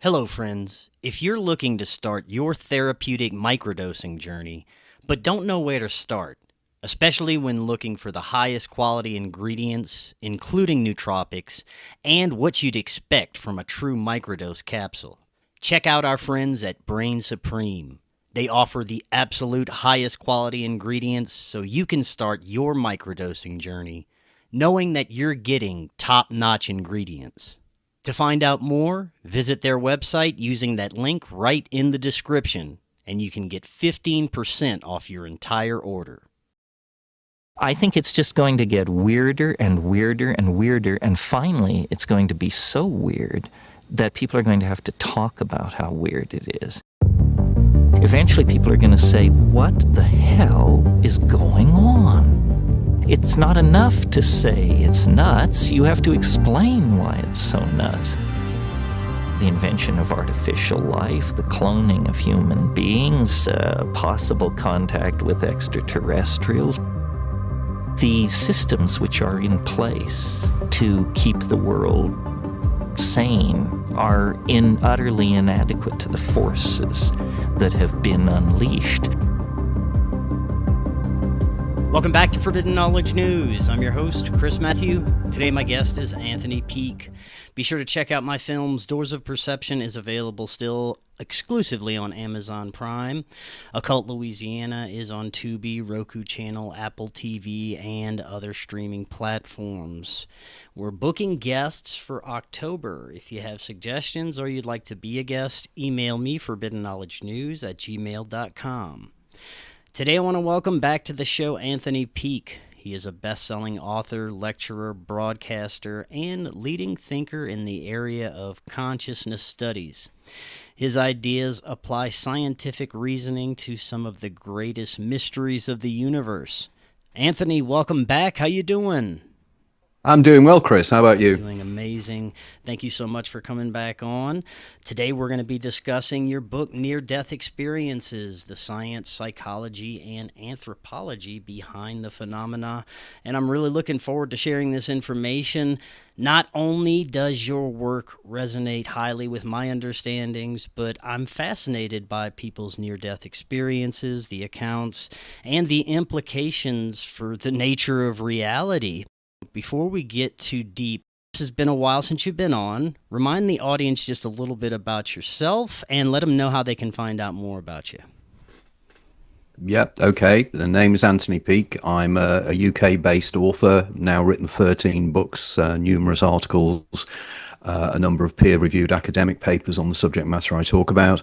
Hello, friends. If you're looking to start your therapeutic microdosing journey, but don't know where to start, especially when looking for the highest quality ingredients, including nootropics, and what you'd expect from a true microdose capsule, check out our friends at Brainsupreme. They offer the absolute highest quality ingredients so you can start your microdosing journey knowing that you're getting top-notch ingredients. To find out more, visit their website using that link right in the description, and you can get 15% off your entire order. I think it's just going to get weirder and weirder and weirder, and finally it's going to be so weird that people are going to have to talk about how weird it is. Eventually people are going to say, what the hell is going on? It's not enough to say it's nuts. You have to explain why it's so nuts. The invention of artificial life, the cloning of human beings, possible contact with extraterrestrials, the systems which are in place to keep the world sane are utterly inadequate to the forces that have been unleashed. Welcome back to Forbidden Knowledge News. I'm your host, Chris Matthew. Today my guest is Anthony Peake. Be sure to check out my films. Doors of Perception is available still exclusively on Amazon Prime. Occult Louisiana is on Tubi, Roku Channel, Apple TV, and other streaming platforms. We're booking guests for October. If you have suggestions or you'd like to be a guest, email me forbiddenknowledgenews@gmail.com. Today I want to welcome back to the show Anthony Peake. He is a best-selling author, lecturer, broadcaster, and leading thinker in the area of consciousness studies. His ideas apply scientific reasoning to some of the greatest mysteries of the universe. Anthony, welcome back. How you doing? I'm doing well, Chris. How about you? Doing amazing. Thank you so much for coming back on. Today we're going to be discussing your book, Near-Death Experiences, the science, psychology, and anthropology behind the phenomena. And I'm really looking forward to sharing this information. Not only does your work resonate highly with my understandings, but I'm fascinated by people's near-death experiences, the accounts, and the implications for the nature of reality. Before we get too deep, this has been a while since you've been on. Remind the audience just a little bit about yourself and let them know how they can find out more about you. Yep, okay. The name is Anthony Peake. I'm a UK-based author, now written 13 books, numerous articles, a number of peer-reviewed academic papers on the subject matter I talk about.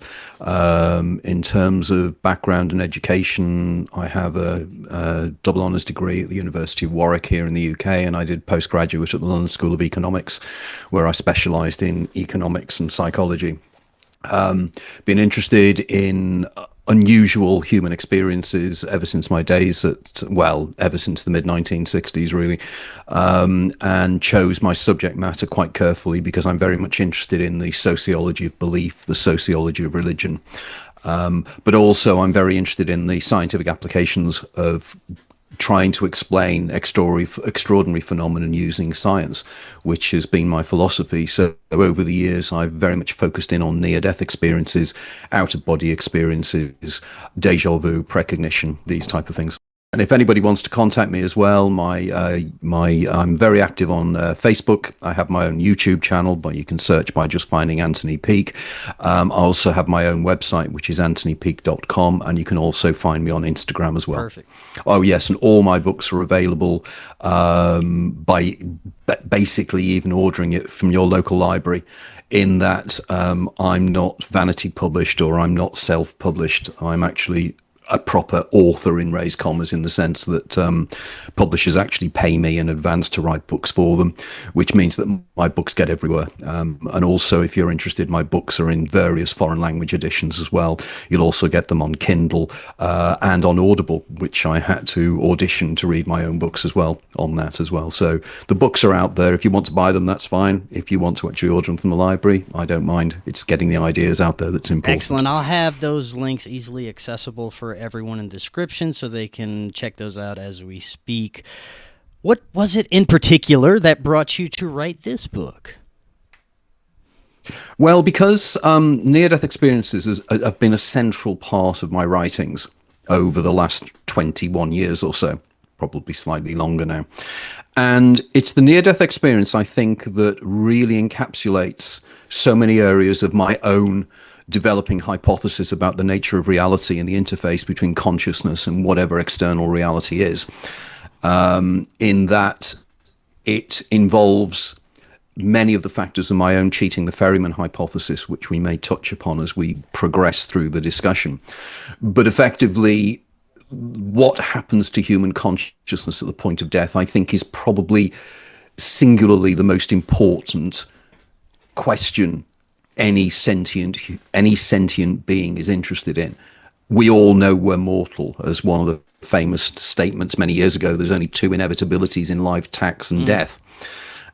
In terms of background and education, I have a double honours degree at the University of Warwick here in the UK, and I did postgraduate at the London School of Economics, where I specialised in economics and psychology. Been interested in unusual human experiences ever since my days ever since the mid-1960s, really, and chose my subject matter quite carefully because I'm very much interested in the sociology of belief, the sociology of religion, but also I'm very interested in the scientific applications of trying to explain extraordinary phenomenon using science, which has been my philosophy. So over the years, I've very much focused in on near-death experiences, out-of-body experiences, deja vu, precognition, these type of things. And if anybody wants to contact me as well, I'm very active on Facebook. I have my own YouTube channel, but you can search by just finding Anthony Peake. I also have my own website, which is anthonypeake.com, and you can also find me on Instagram as well. Perfect. Oh, yes, and all my books are available by basically even ordering it from your local library, in that I'm not vanity published or I'm not self-published. I'm actually a proper author in raised commas, in the sense that publishers actually pay me in advance to write books for them, which means that my books get everywhere. And also, if you're interested, my books are in various foreign language editions as well. You'll also get them on Kindle and on Audible, which I had to audition to read my own books as well on that as well. So the books are out there. If you want to buy them, that's fine. If you want to actually order them from the library, I don't mind. It's getting the ideas out there that's important. Excellent. I'll have those links easily accessible for everyone in the description so they can check those out as we speak. What was it in particular that brought you to write this book? Well, because near-death experiences have been a central part of my writings over the last 21 years or so, probably slightly longer now. And it's the near-death experience, I think, that really encapsulates so many areas of my own developing hypothesis about the nature of reality and the interface between consciousness and whatever external reality is. In that it involves many of the factors of my own cheating the ferryman hypothesis, which we may touch upon as we progress through the discussion. But effectively, what happens to human consciousness at the point of death, I think, is probably singularly the most important question any sentient being is interested in. We all know we're mortal, as one of the famous statements many years ago. There's only two inevitabilities in life: tax and death.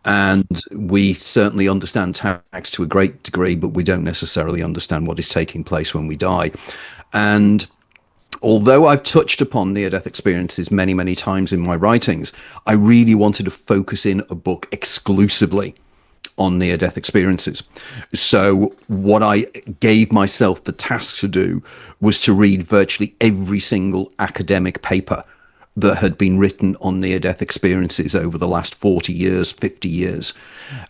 And we certainly understand tax to a great degree, but we don't necessarily understand what is taking place when we die. And although I've touched upon near-death experiences many, many times in my writings, I really wanted to focus in a book exclusively on near-death experiences. So what I gave myself the task to do was to read virtually every single academic paper that had been written on near-death experiences over the last 40 years, 50 years,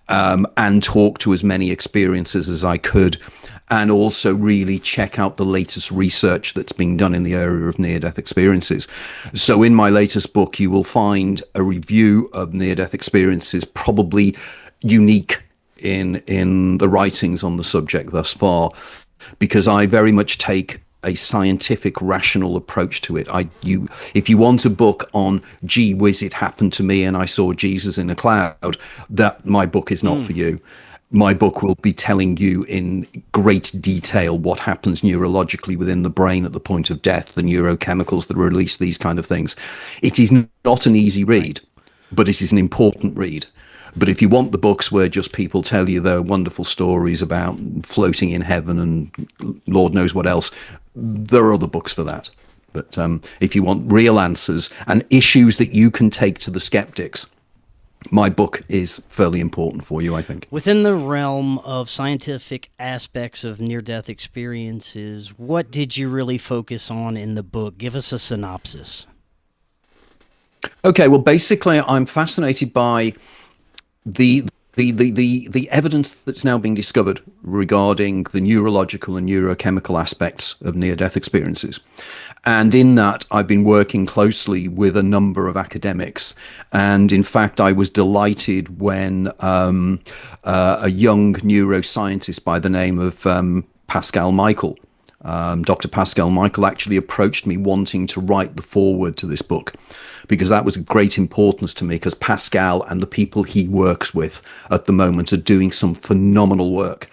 and talk to as many experiences as I could, and also really check out the latest research that's being done in the area of near-death experiences. So in my latest book, you will find a review of near-death experiences, probably unique in the writings on the subject thus far, because I very much take a scientific, rational approach to it. If you want a book on, gee whiz, it happened to me and I saw Jesus in a cloud, that my book is not for you. My book will be telling you in great detail what happens neurologically within the brain at the point of death, the neurochemicals that release these kind of things. It is not an easy read, but it is an important read. But if you want the books where just people tell you their wonderful stories about floating in heaven and Lord knows what else, there are other books for that. But if you want real answers and issues that you can take to the skeptics, my book is fairly important for you, I think. Within the realm of scientific aspects of near-death experiences, what did you really focus on in the book? Give us a synopsis. Okay, well, basically, I'm fascinated by the evidence that's now being discovered regarding the neurological and neurochemical aspects of near-death experiences. And in that, I've been working closely with a number of academics. And in fact, I was delighted when a young neuroscientist by the name of Pascal Michael, Dr. Pascal Michael, actually approached me wanting to write the foreword to this book, because that was of great importance to me, because Pascal and the people he works with at the moment are doing some phenomenal work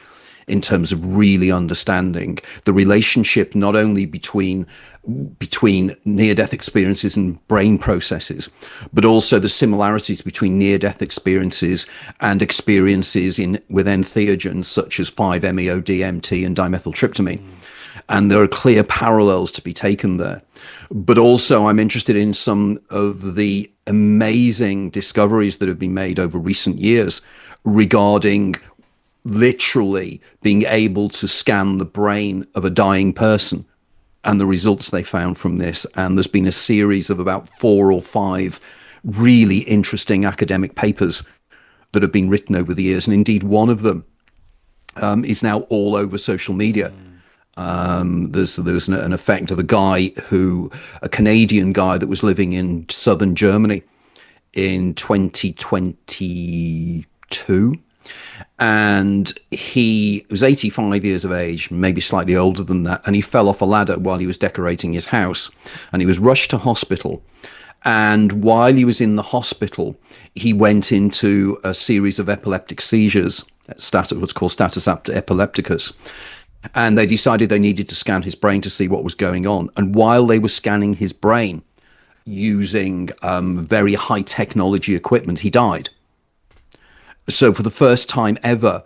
in terms of really understanding the relationship not only between near-death experiences and brain processes, but also the similarities between near-death experiences and experiences with entheogens such as 5-MeO-DMT and dimethyltryptamine. And there are clear parallels to be taken there. But also I'm interested in some of the amazing discoveries that have been made over recent years regarding literally being able to scan the brain of a dying person and the results they found from this. And there's been a series of about 4 or 5 really interesting academic papers that have been written over the years. And indeed, one of them is now all over social media. There's an effect of a Canadian guy that was living in southern Germany in 2022. And he was 85 years of age, maybe slightly older than that. And he fell off a ladder while he was decorating his house, and he was rushed to hospital. And while he was in the hospital, he went into a series of epileptic seizures, what's called status epilepticus. And they decided they needed to scan his brain to see what was going on. And while they were scanning his brain using very high technology equipment, he died. So for the first time ever,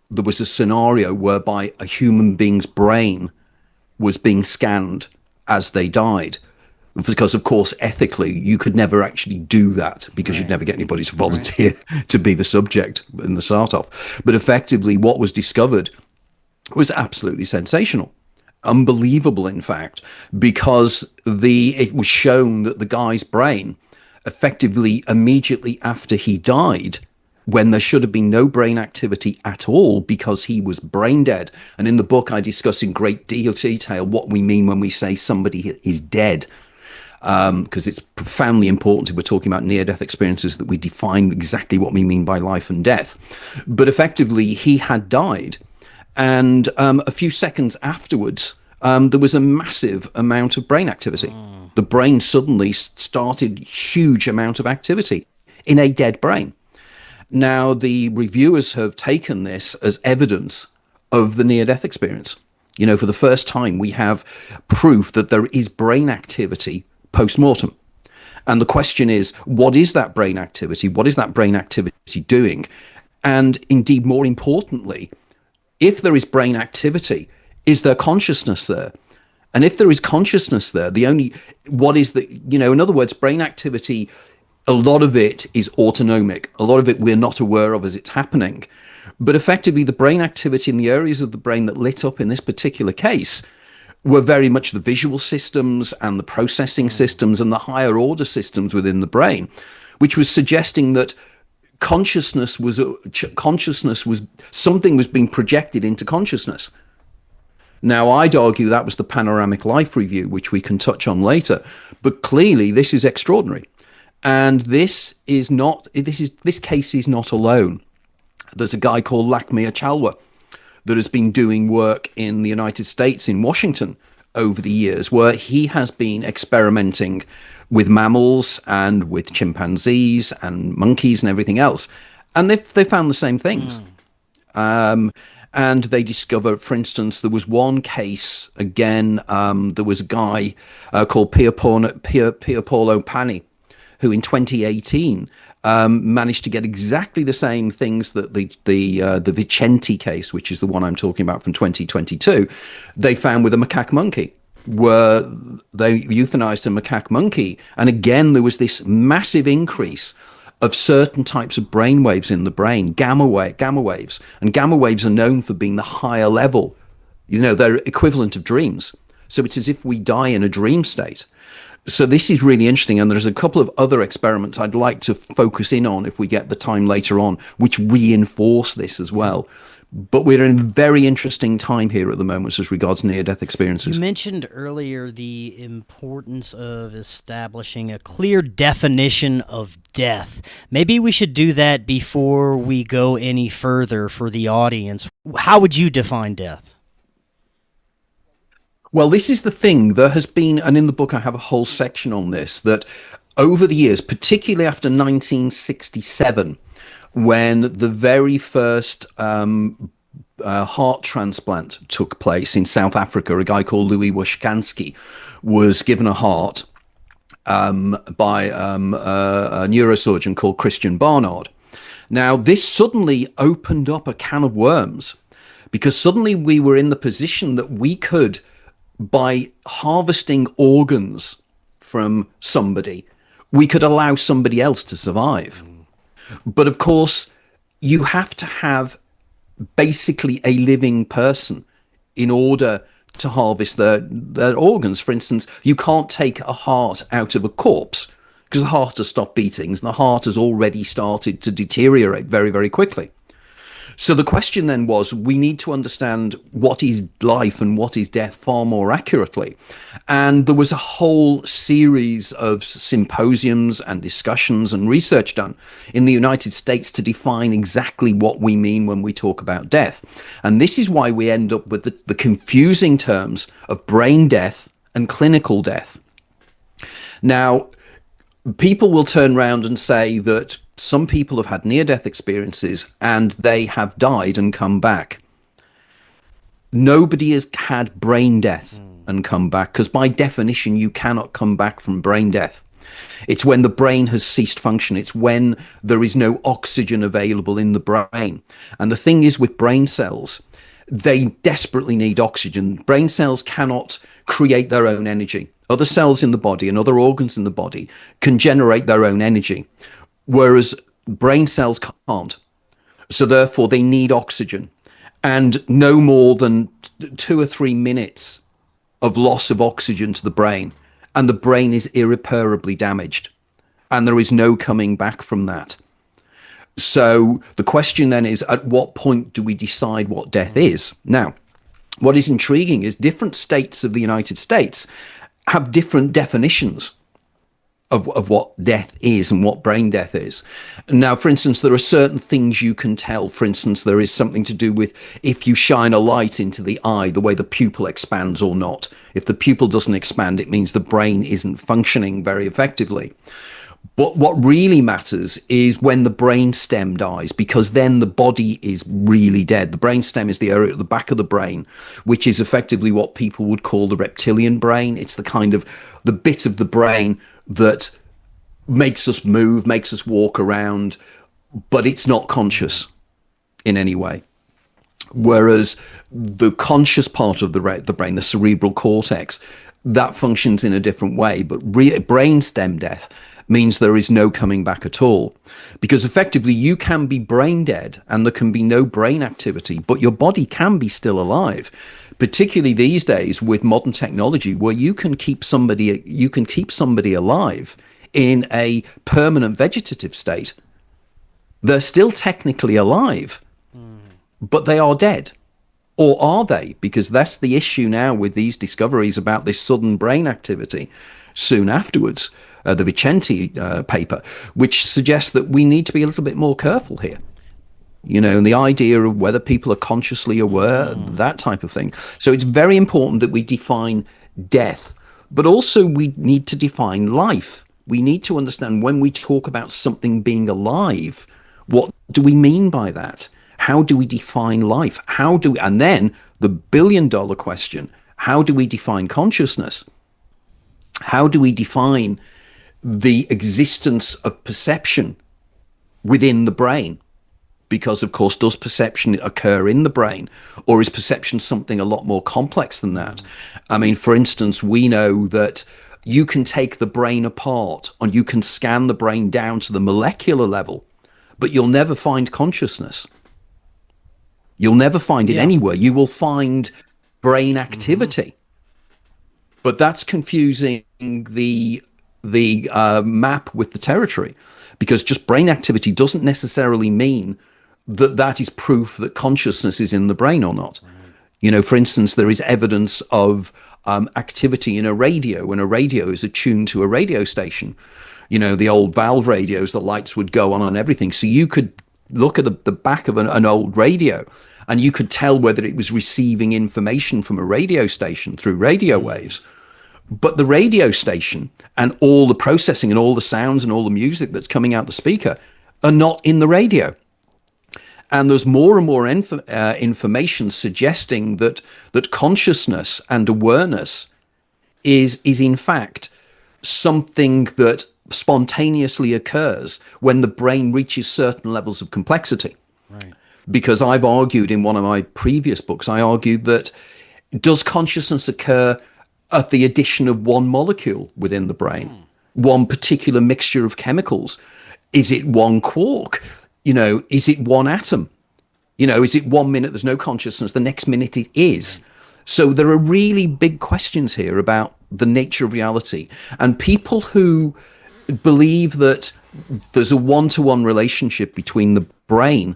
there was a scenario whereby a human being's brain was being scanned as they died. because of course ethically you could never actually do that, because you'd never get anybody to volunteer to be the subject in the start off. But effectively what was discovered was absolutely sensational, unbelievable in fact, because it was shown that the guy's brain effectively immediately after he died, when there should have been no brain activity at all because he was brain dead. And in the book, I discuss in great detail what we mean when we say somebody is dead, because it's profoundly important if we're talking about near-death experiences that we define exactly what we mean by life and death. But effectively, he had died. And a few seconds afterwards, there was a massive amount of brain activity. The brain suddenly started huge amount of activity in a dead brain. Now, the reviewers have taken this as evidence of the near-death experience. You know, for the first time, we have proof that there is brain activity post-mortem. And the question is, what is that brain activity? What is that brain activity doing? And indeed, more importantly, if there is brain activity, is there consciousness there? And if there is consciousness there, in other words, brain activity, a lot of it is autonomic. A lot of it we're not aware of as it's happening. But effectively, the brain activity in the areas of the brain that lit up in this particular case were very much the visual systems and the processing systems and the higher order systems within the brain, which was suggesting that consciousness was something was being projected into consciousness. Now, I'd argue that was the panoramic life review, which we can touch on later. But clearly, this is extraordinary. And this case is not alone. There's a guy called Lakmir Chalwa that has been doing work in the United States, in Washington, over the years, where he has been experimenting with mammals and with chimpanzees and monkeys and everything else. And they found the same things. And they discovered, for instance, there was one case, again, there was a guy called Pierpaolo Pani, who in 2018 managed to get exactly the same things that the Vicente case, which is the one I'm talking about from 2022, they found with a macaque monkey, where they euthanized a macaque monkey. And again, there was this massive increase of certain types of brain waves in the brain, gamma waves. And gamma waves are known for being the higher level. You know, they're equivalent of dreams. So it's as if we die in a dream state. So this is really interesting. And there's a couple of other experiments I'd like to focus in on if we get the time later on, which reinforce this as well. But we're in a very interesting time here at the moment as regards near-death experiences. You mentioned earlier the importance of establishing a clear definition of death. Maybe we should do that before we go any further for the audience. How would you define death? Well, this is the thing. There has been, and in the book I have a whole section on this, that over the years, particularly after 1967, when the very first heart transplant took place in South Africa, a guy called Louis Washkansky was given a heart by a neurosurgeon called Christian Barnard. Now, this suddenly opened up a can of worms, because suddenly we were in the position that we could, by harvesting organs from somebody, we could allow somebody else to survive. But of course, you have to have basically a living person in order to harvest their organs. For instance, you can't take a heart out of a corpse because the heart has stopped beating and the heart has already started to deteriorate very, very quickly. So the question then was, we need to understand what is life and what is death far more accurately. And there was a whole series of symposiums and discussions and research done in the United States to define exactly what we mean when we talk about death. And this is why we end up with the confusing terms of brain death and clinical death. Now, people will turn around and say that some people have had near-death experiences and they have died and come back. Nobody has had brain death and come back, because by definition, you cannot come back from brain death. It's when the brain has ceased function. It's when there is no oxygen available in the brain. And the thing is with brain cells, they desperately need oxygen. Brain cells cannot create their own energy. other cells in the body and other organs in the body can generate their own energy, whereas brain cells can't. So therefore they need oxygen, and no more than 2 or 3 minutes of loss of oxygen to the brain, and the brain is irreparably damaged, and there is no coming back from that. So the question then is, at what point do we decide what death is? Now, what is intriguing is different states of the United States have different definitions of what death is and what brain death is. Now, for instance, there are certain things you can tell. For instance, there is something to do with if you shine a light into the eye, the way the pupil expands or not. If the pupil doesn't expand, it means the brain isn't functioning very effectively. But what really matters is when the brain stem dies, because then the body is really dead. The brain stem is the area at the back of the brain, which is effectively what people would call the reptilian brain. It's the kind of the bit of the brain that makes us move, makes us walk around, but it's not conscious in any way. Whereas the conscious part of the brain, the cerebral cortex, that functions in a different way. But brain stem death means there is no coming back at all, because effectively you can be brain dead and there can be no brain activity, but your body can be still alive, particularly these days with modern technology, where you can keep somebody alive in a permanent vegetative state. They're still technically alive, but they are dead. Or are they? Because that's the issue now with these discoveries about this sudden brain activity soon afterwards. The Vicente paper, which suggests that we need to be a little bit more careful here. You know, and the idea of whether people are consciously aware, that type of thing. So it's very important that we define death, but also we need to define life. We need to understand when we talk about something being alive, what do we mean by that? How do we define life? And then the billion-dollar question, how do we define consciousness? How do we define the existence of perception within the brain? Because, of course, does perception occur in the brain, or is perception something a lot more complex than that? I mean, for instance, we know that you can take the brain apart and you can scan the brain down to the molecular level, but you'll never find consciousness. You'll never find it anywhere. You will find brain activity. But that's confusing the map with the territory, because just brain activity doesn't necessarily mean that is proof that consciousness is in the brain or not. You know, for instance, there is evidence of activity in a radio when a radio is attuned to a radio station. You know, the old valve radios, the lights would go on and everything. So you could look at the back of an old radio and you could tell whether it was receiving information from a radio station through radio waves. But the radio station and all the processing and all the sounds and all the music that's coming out the speaker are not in the radio. And there's more and more information suggesting that consciousness and awareness is in fact something that spontaneously occurs when the brain reaches certain levels of complexity. Right. Because I've argued in one of my previous books, I argued that does consciousness occur at the addition of one molecule within the brain, one particular mixture of chemicals? Is it one quark? You know, is it one atom? You know, is it 1 minute there's no consciousness, the next minute it is? So there are really big questions here about the nature of reality. And people who believe that there's a one-to-one relationship between the brain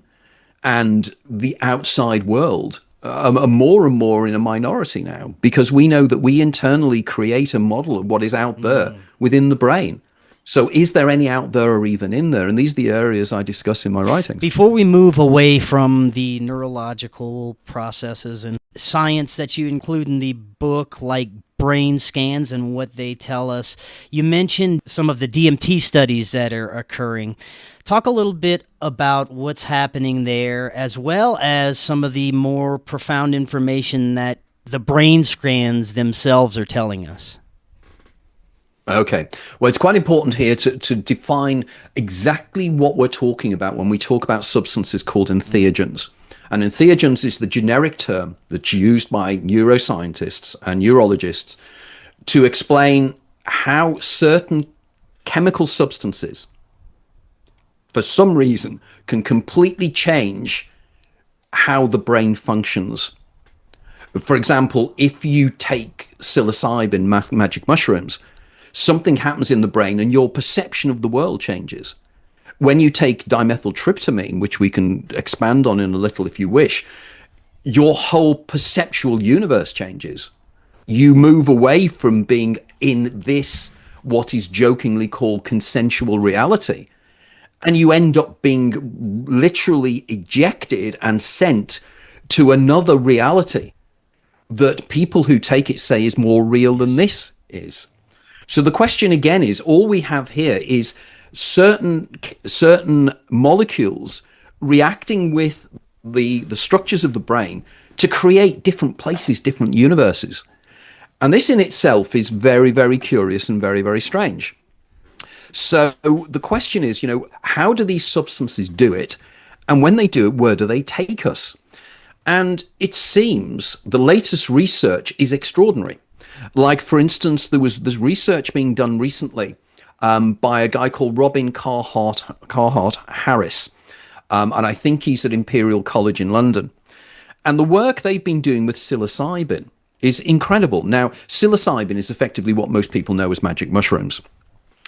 and the outside world are more and more in a minority now, because we know that we internally create a model of what is out there within the brain. So is there any out there or even in there? And these are the areas I discuss in my writings. Before we move away from the neurological processes and science that you include in the book, like brain scans and what they tell us, you mentioned some of the DMT studies that are occurring. Talk a little bit about what's happening there, as well as some of the more profound information that the brain scans themselves are telling us. Okay. Well, it's quite important here to define exactly what we're talking about when we talk about substances called entheogens. And entheogens is the generic term that's used by neuroscientists and neurologists to explain how certain chemical substances, for some reason, can completely change how the brain functions. For example, if you take psilocybin, magic mushrooms, something happens in the brain and your perception of the world changes. When you take dimethyltryptamine, which we can expand on in a little if you wish, your whole perceptual universe changes. You move away from being in this, what is jokingly called consensual reality, and you end up being literally ejected and sent to another reality that people who take it say is more real than this is. So the question again is, all we have here is certain molecules reacting with the structures of the brain to create different places, different universes. And this in itself is very, very curious and very, very strange. So the question is, how do these substances do it? And when they do it, where do they take us? And it seems the latest research is extraordinary. Like, for instance, there was this research being done recently by a guy called Robin Carhart Harris. And I think he's at Imperial College in London. And the work they've been doing with psilocybin is incredible. Now, psilocybin is effectively what most people know as magic mushrooms.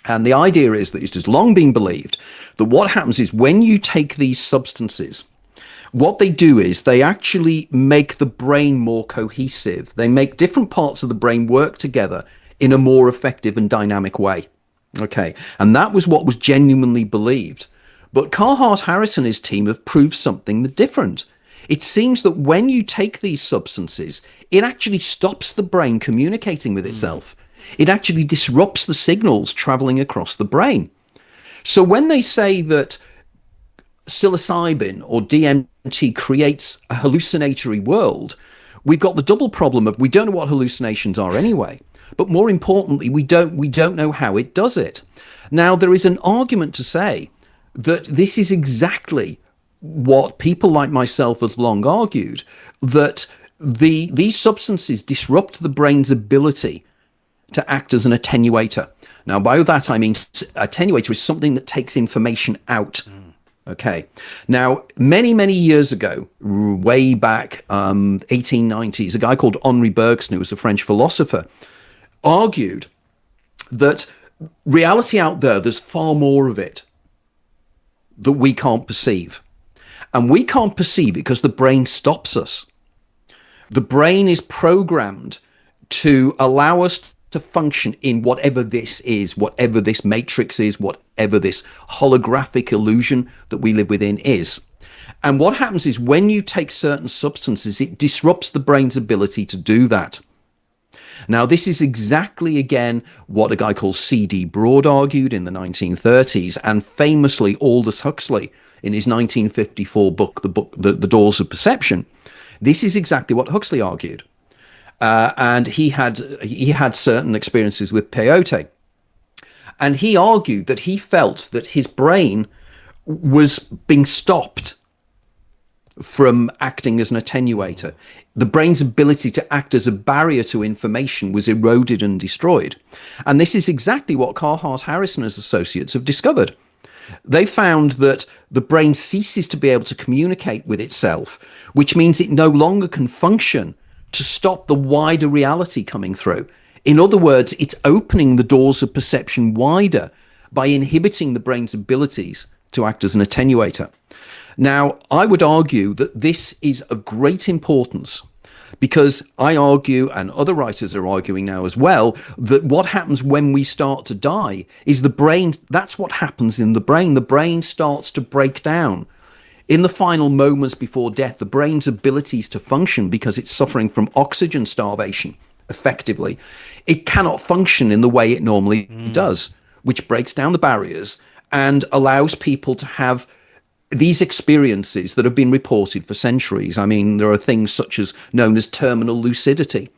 And the idea is that it has long been believed that what happens is when you take these substances, what they do is they actually make the brain more cohesive. They make different parts of the brain work together in a more effective and dynamic way. Okay, and that was what was genuinely believed. But Carhart Harris and his team have proved something different. It seems that when you take these substances, it actually stops the brain communicating with itself. It actually disrupts the signals traveling across the brain. So when they say that psilocybin or DMT creates a hallucinatory world, we've got the double problem of we don't know what hallucinations are anyway, but more importantly, we don't know how it does it. Now, there is an argument to say that this is exactly what people like myself have long argued, that these substances disrupt the brain's ability to act as an attenuator. Now, by that, I mean attenuator is something that takes information out. Okay. Now, many, many years ago, way back 1890s, a guy called Henri Bergson, who was a French philosopher, argued that reality out there's far more of it that we can't perceive. And we can't perceive it because the brain stops us. The brain is programmed to allow us to function in whatever this is, whatever this matrix is, whatever this holographic illusion that we live within is. And what happens is when you take certain substances, it disrupts the brain's ability to do that. Now, this is exactly, again, what a guy called C.D. Broad argued in the 1930s, and famously Aldous Huxley in his 1954 book, The Doors of Perception. This is exactly what Huxley argued. And he had certain experiences with peyote. And he argued that he felt that his brain was being stopped from acting as an attenuator. The brain's ability to act as a barrier to information was eroded and destroyed. And this is exactly what Carhart Harris and his associates have discovered. They found that the brain ceases to be able to communicate with itself, which means it no longer can function to stop the wider reality coming through. In other words, it's opening the doors of perception wider by inhibiting the brain's abilities to act as an attenuator. Now, I would argue that this is of great importance because I argue, and other writers are arguing now as well, that what happens when we start to die is the brain, that's what happens in the brain. The brain starts to break down. In the final moments before death, the brain's abilities to function, because it's suffering from oxygen starvation, effectively, it cannot function in the way it normally does, which breaks down the barriers and allows people to have these experiences that have been reported for centuries. I mean, there are things such as known as terminal lucidity.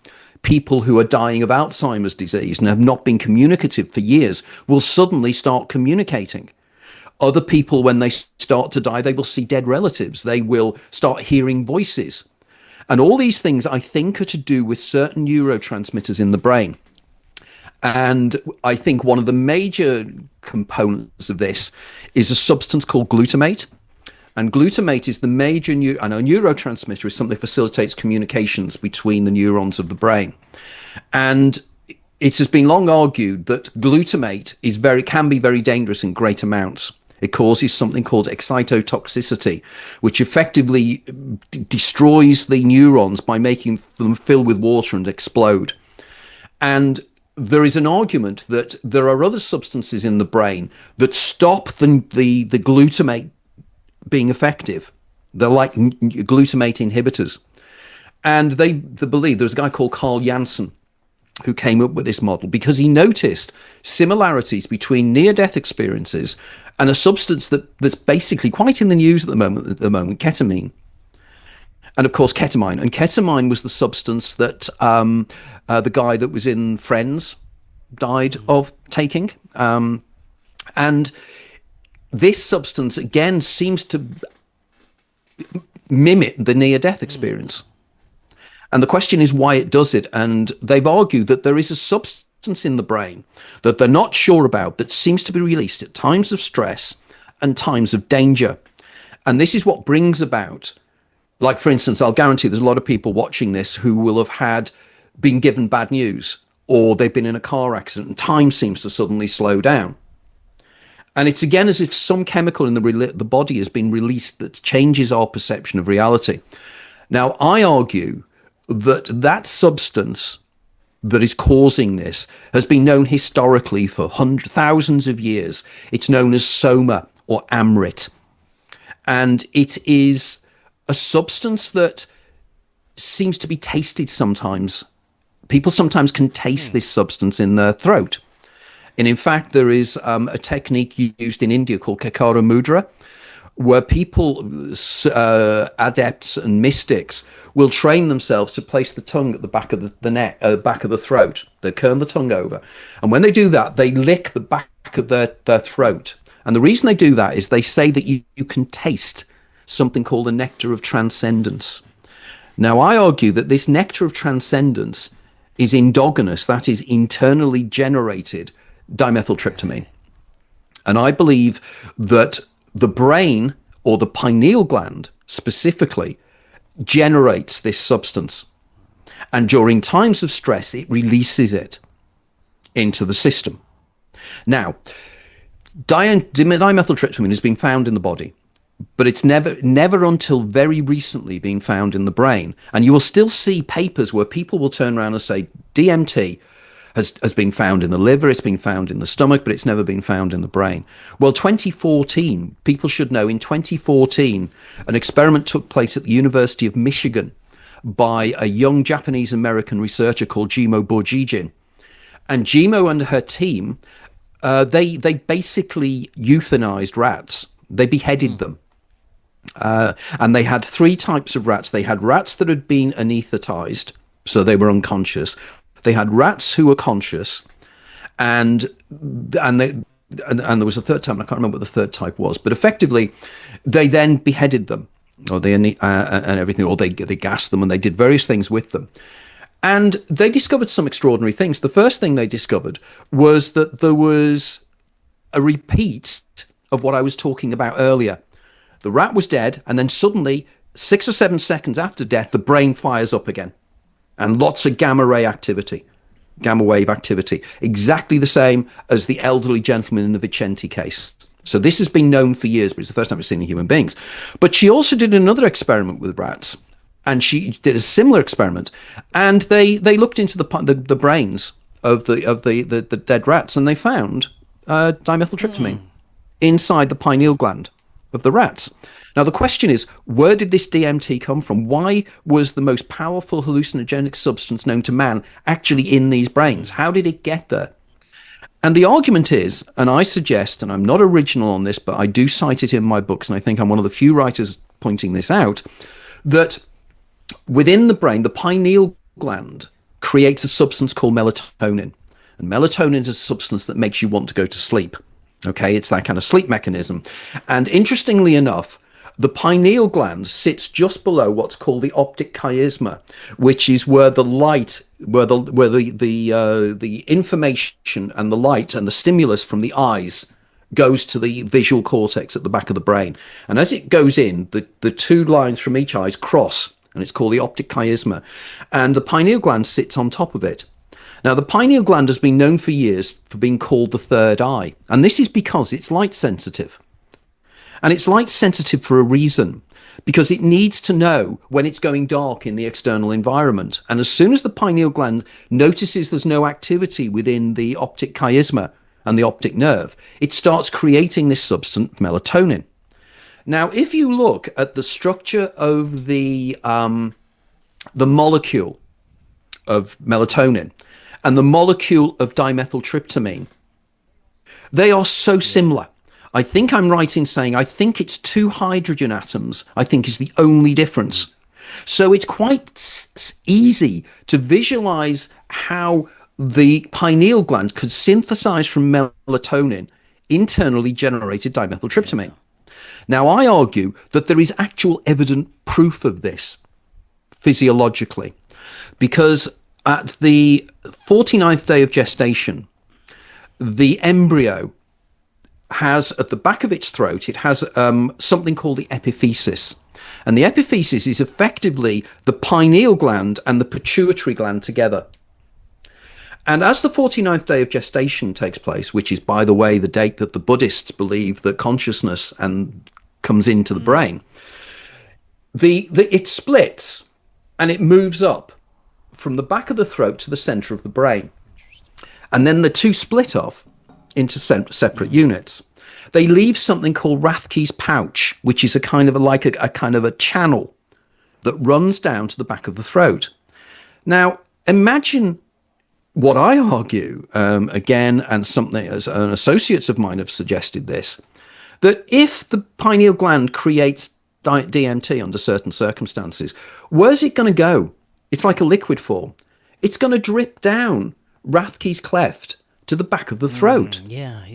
People who are dying of Alzheimer's disease and have not been communicative for years will suddenly start communicating. Other people, when they start to die, they will see dead relatives. They will start hearing voices. And all these things, I think, are to do with certain neurotransmitters in the brain. And I think one of the major components of this is a substance called glutamate. And glutamate is the major neurotransmitter is something that facilitates communications between the neurons of the brain. And it has been long argued that glutamate can be very dangerous in great amounts. It causes something called excitotoxicity, which effectively destroys the neurons by making them fill with water and explode. And there is an argument that there are other substances in the brain that stop the glutamate being effective. They're like glutamate inhibitors. And they believe there's a guy called Carl Janssen who came up with this model because he noticed similarities between near-death experiences and a substance that's basically quite in the news at the moment, ketamine. And of course, ketamine. And ketamine was the substance that the guy that was in Friends died of taking. And this substance, again, seems to mimic the near-death experience. And the question is why it does it. And they've argued that there is a substance in the brain that they're not sure about that seems to be released at times of stress and times of danger. And this is what brings about, like, for instance, I'll guarantee there's a lot of people watching this who will have been given bad news, or they've been in a car accident and time seems to suddenly slow down. And it's again as if some chemical in the body has been released that changes our perception of reality. Now, I argue that substance that is causing this has been known historically for thousands of years. It's known as soma or amrit. And it is a substance that seems to be tasted sometimes. People sometimes can taste this substance in their throat. And in fact, there is a technique used in India called Kakara Mudra, where people, adepts and mystics, will train themselves to place the tongue at the back of the neck, back of the throat. They turn the tongue over. And when they do that, they lick the back of their throat. And the reason they do that is they say that you can taste something called the nectar of transcendence. Now, I argue that this nectar of transcendence is endogenous, that is internally generated dimethyltryptamine. And I believe that the brain, or the pineal gland specifically, generates this substance. And during times of stress, it releases it into the system. Now, dimethyltryptamine has been found in the body, but it's never until very recently been found in the brain. And you will still see papers where people will turn around and say DMT has been found in the liver, it's been found in the stomach, but it's never been found in the brain. Well, 2014, people should know, in 2014, an experiment took place at the University of Michigan by a young Japanese-American researcher called Jimo Borjigin. And Jimo and her team, they basically euthanized rats. They beheaded them. And they had three types of rats. They had rats that had been anesthetized, so they were unconscious. They had rats who were conscious, and there was a third type. I can't remember what the third type was, but effectively, they then beheaded them, or and everything, or they gassed them, and they did various things with them. And they discovered some extraordinary things. The first thing they discovered was that there was a repeat of what I was talking about earlier. The rat was dead, and then suddenly, 6 or 7 seconds after death, the brain fires up again. And lots of gamma wave activity, exactly the same as the elderly gentleman in the Vicente case. So this has been known for years, but it's the first time it's seen in human beings. But she also did another experiment with rats, and she did a similar experiment, and they looked into the brains of the dead rats, and they found dimethyltryptamine inside the pineal gland of the rats. Now, the question is, where did this DMT come from? Why was the most powerful hallucinogenic substance known to man actually in these brains? How did it get there? And the argument is, and I suggest, and I'm not original on this, but I do cite it in my books, and I think I'm one of the few writers pointing this out, that within the brain, the pineal gland creates a substance called melatonin. And melatonin is a substance that makes you want to go to sleep. Okay, it's that kind of sleep mechanism. And interestingly enough, The pineal gland sits just below what's called the optic chiasma, which is where the light, the information and the light and the stimulus from the eyes goes to the visual cortex at the back of the brain. And as it goes in, the two lines from each eye cross, and it's called the optic chiasma. And the pineal gland sits on top of it. Now, the pineal gland has been known for years for being called the third eye. And this is because it's light sensitive. And it's light sensitive for a reason, because it needs to know when it's going dark in the external environment. And as soon as the pineal gland notices there's no activity within the optic chiasma and the optic nerve, it starts creating this substance, melatonin. Now, if you look at the structure of the molecule of melatonin and the molecule of dimethyltryptamine, they are so similar. I think I'm right in saying I think it's 2 hydrogen atoms, I think, is the only difference. So it's quite easy to visualize how the pineal gland could synthesize from melatonin internally generated dimethyltryptamine. Now, I argue that there is actual evident proof of this physiologically, because at the 49th day of gestation, the embryo has, at the back of its throat, it has something called the epiphysis. And the epiphysis is effectively the pineal gland and the pituitary gland together. And as the 49th day of gestation takes place, which is, by the way, the date that the Buddhists believe that consciousness comes into the brain, it splits and it moves up from the back of the throat to the center of the brain. And then the two split off into separate units. They leave something called Rathke's pouch, which is a kind of a channel that runs down to the back of the throat. Now, imagine what I argue, again, and something as associates of mine have suggested this, that if the pineal gland creates DMT under certain circumstances, where's it going to go? It's like a liquid form. It's going to drip down Rathke's cleft to the back of the throat.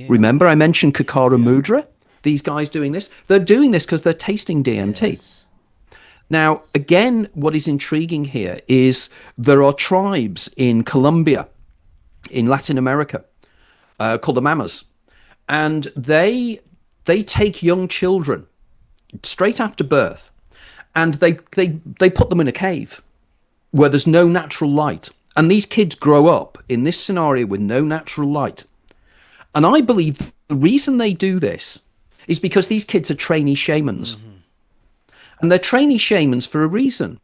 Remember I mentioned Kakara Mudra? These guys doing this? They're doing this because they're tasting DMT. Yes. Now, again, what is intriguing here is there are tribes in Colombia, in Latin America, called the Mamas. And they take young children straight after birth, and they put them in a cave where there's no natural light. And these kids grow up in this scenario with no natural light. And I believe the reason they do this is because these kids are trainee shamans. Mm-hmm. And they're trainee shamans for a reason.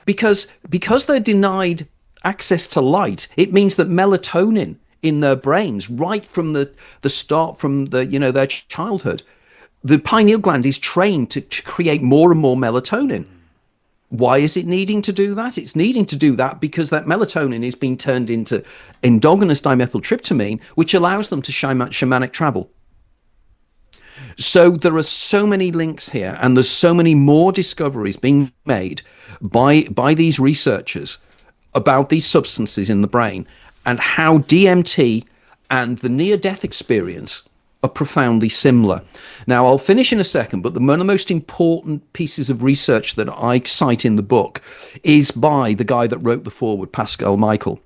Because they're denied access to light, it means that melatonin in their brains, right from the start, from their childhood, the pineal gland is trained to create more and more melatonin. Why is it needing to do that? It's needing to do that because that melatonin is being turned into endogenous dimethyltryptamine, which allows them to shamanic travel. So there are so many links here, and there's so many more discoveries being made by these researchers about these substances in the brain and how DMT and the near-death experience are profoundly similar. Now, I'll finish in a second, but one of the most important pieces of research that I cite in the book is by the guy that wrote the foreword, Pascal Michael.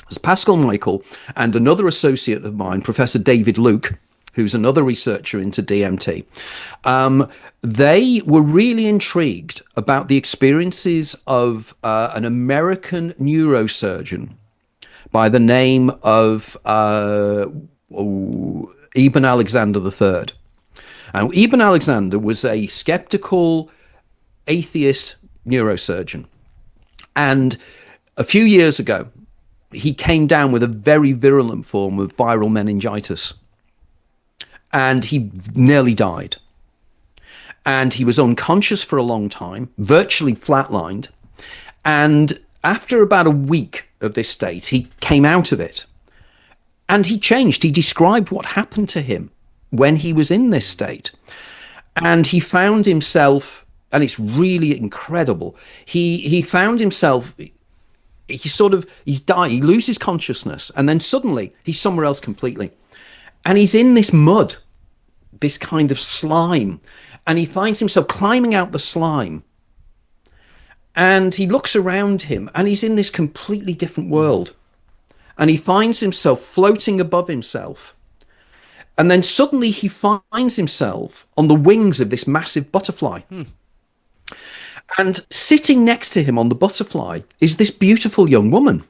It's Pascal Michael and another associate of mine, Professor David Luke, who's another researcher into DMT. They were really intrigued about the experiences of an American neurosurgeon by the name of Eben Alexander III. And Eben Alexander was a skeptical, atheist neurosurgeon. And a few years ago, he came down with a very virulent form of viral meningitis. And he nearly died. And he was unconscious for a long time, virtually flatlined. And after about a week of this state, he came out of it. And he changed. He described what happened to him when he was in this state. And he found himself, and it's really incredible, he found himself, he's died, he loses consciousness, and then suddenly he's somewhere else completely. And he's in this mud, this kind of slime, and he finds himself climbing out the slime. And he looks around him, and he's in this completely different world. And he finds himself floating above himself. And then suddenly he finds himself on the wings of this massive butterfly. And sitting next to him on the butterfly is this beautiful young woman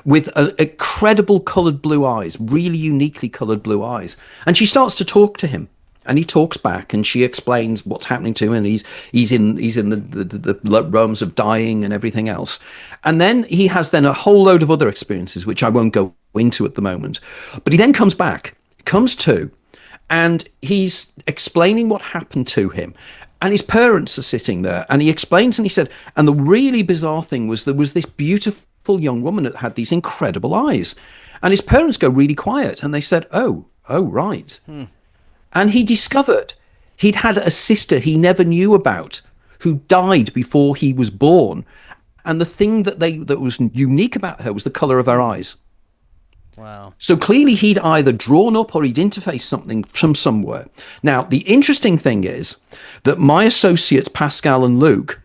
with incredible coloured blue eyes, really uniquely coloured blue eyes. And she starts to talk to him. And he talks back, and she explains what's happening to him, and he's in the realms of dying and everything else. And then he has then a whole load of other experiences, which I won't go into at the moment. But he then comes back, comes to, and he's explaining what happened to him. And his parents are sitting there, and he explains, and he said, and the really bizarre thing was there was this beautiful young woman that had these incredible eyes. And his parents go really quiet, and they said, oh, right. And he discovered he'd had a sister he never knew about who died before he was born. And the thing that was unique about her was the colour of her eyes. Wow. So clearly he'd either drawn up or he'd interfaced something from somewhere. Now, the interesting thing is that my associates, Pascal and Luke,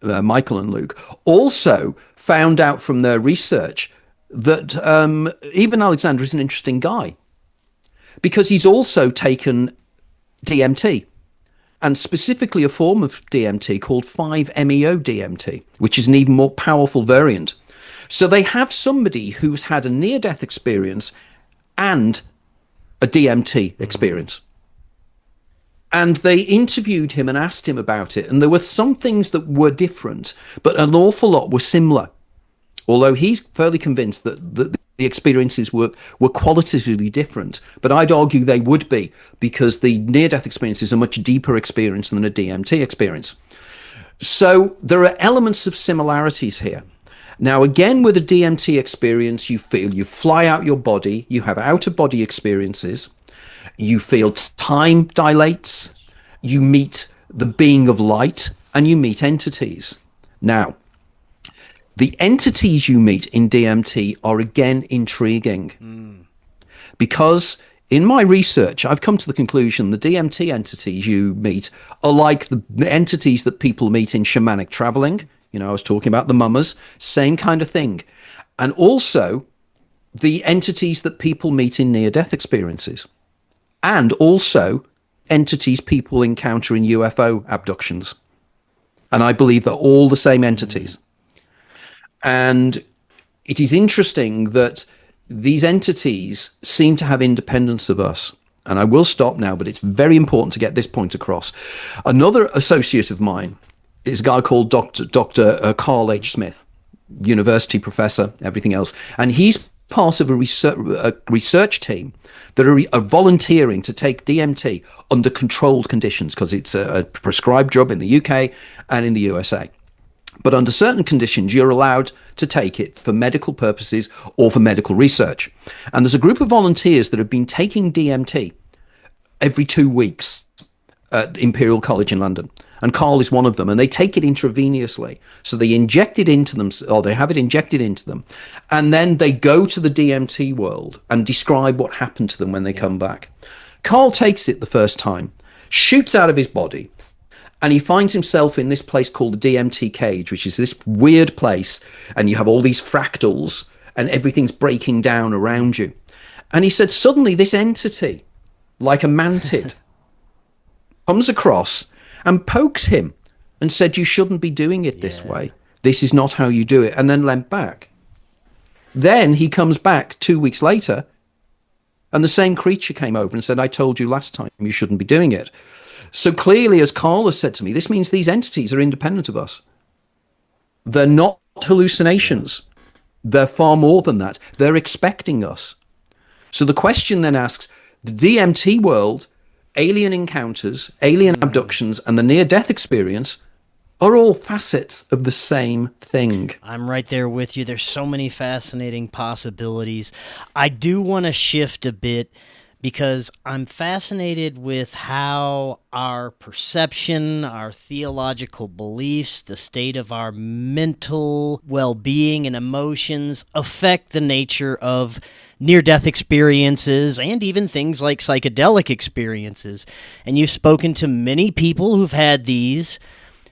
Michael and Luke, also found out from their research that Ibn Alexander is an interesting guy. Because he's also taken DMT, and specifically a form of DMT called 5-MeO DMT, which is an even more powerful variant. So they have somebody who's had a near-death experience and a DMT experience. And they interviewed him and asked him about it, and there were some things that were different, but an awful lot were similar. Although he's fairly convinced that the experiences were qualitatively different, but I'd argue they would be, because the near-death experience is a much deeper experience than a DMT experience. So there are elements of similarities here. Now, again, with a DMT experience, you fly out your body, you have out-of-body experiences, you feel time dilates, you meet the being of light, and you meet entities. Now, the entities you meet in DMT are again intriguing, because in my research, I've come to the conclusion the DMT entities you meet are like the entities that people meet in shamanic traveling. You know, I was talking about the mummers, same kind of thing. And also the entities that people meet in near-death experiences, and also entities people encounter in UFO abductions. And I believe they're all the same entities. And it is interesting that these entities seem to have independence of us. And I will stop now, but it's very important to get this point across. Another associate of mine is a guy called Dr. Carl H. Smith, university professor, everything else. And he's part of a research team that are volunteering to take DMT under controlled conditions, because it's a prescribed drug in the UK and in the USA. But under certain conditions, you're allowed to take it for medical purposes or for medical research. And there's a group of volunteers that have been taking DMT every 2 weeks at Imperial College in London. And Carl is one of them. And they take it intravenously. So they inject it into them, or they have it injected into them. And then they go to the DMT world and describe what happened to them when they come back. Carl takes it the first time, shoots out of his body, and he finds himself in this place called the DMT cage, which is this weird place. And you have all these fractals and everything's breaking down around you. And he said, suddenly this entity, like a mantid, comes across and pokes him and said, you shouldn't be doing it this way. This is not how you do it. And then leant back. Then he comes back 2 weeks later, and the same creature came over and said, I told you last time you shouldn't be doing it. So clearly, as Carl has said to me, this means these entities are independent of us. They're not hallucinations. They're far more than that. They're expecting us. So the question then asks, the DMT world, alien encounters, alien abductions, and the near-death experience are all facets of the same thing. I'm right there with you. There's so many fascinating possibilities. I do want to shift a bit, because I'm fascinated with how our perception, our theological beliefs, the state of our mental well-being and emotions affect the nature of near-death experiences and even things like psychedelic experiences. And you've spoken to many people who've had these.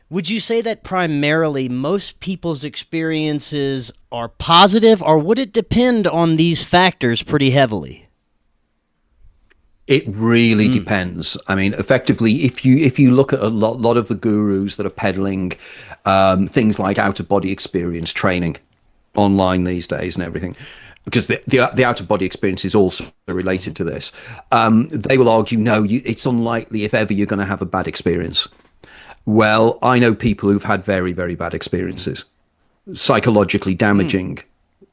Would you say that primarily most people's experiences are positive, or would it depend on these factors pretty heavily? It really depends. I mean, effectively, if you look at a lot of the gurus that are peddling things like out-of-body experience training online these days and everything, because the out-of-body experience is also related to this, they will argue, no, it's unlikely if ever you're going to have a bad experience. Well, I know people who've had very, very bad experiences, psychologically damaging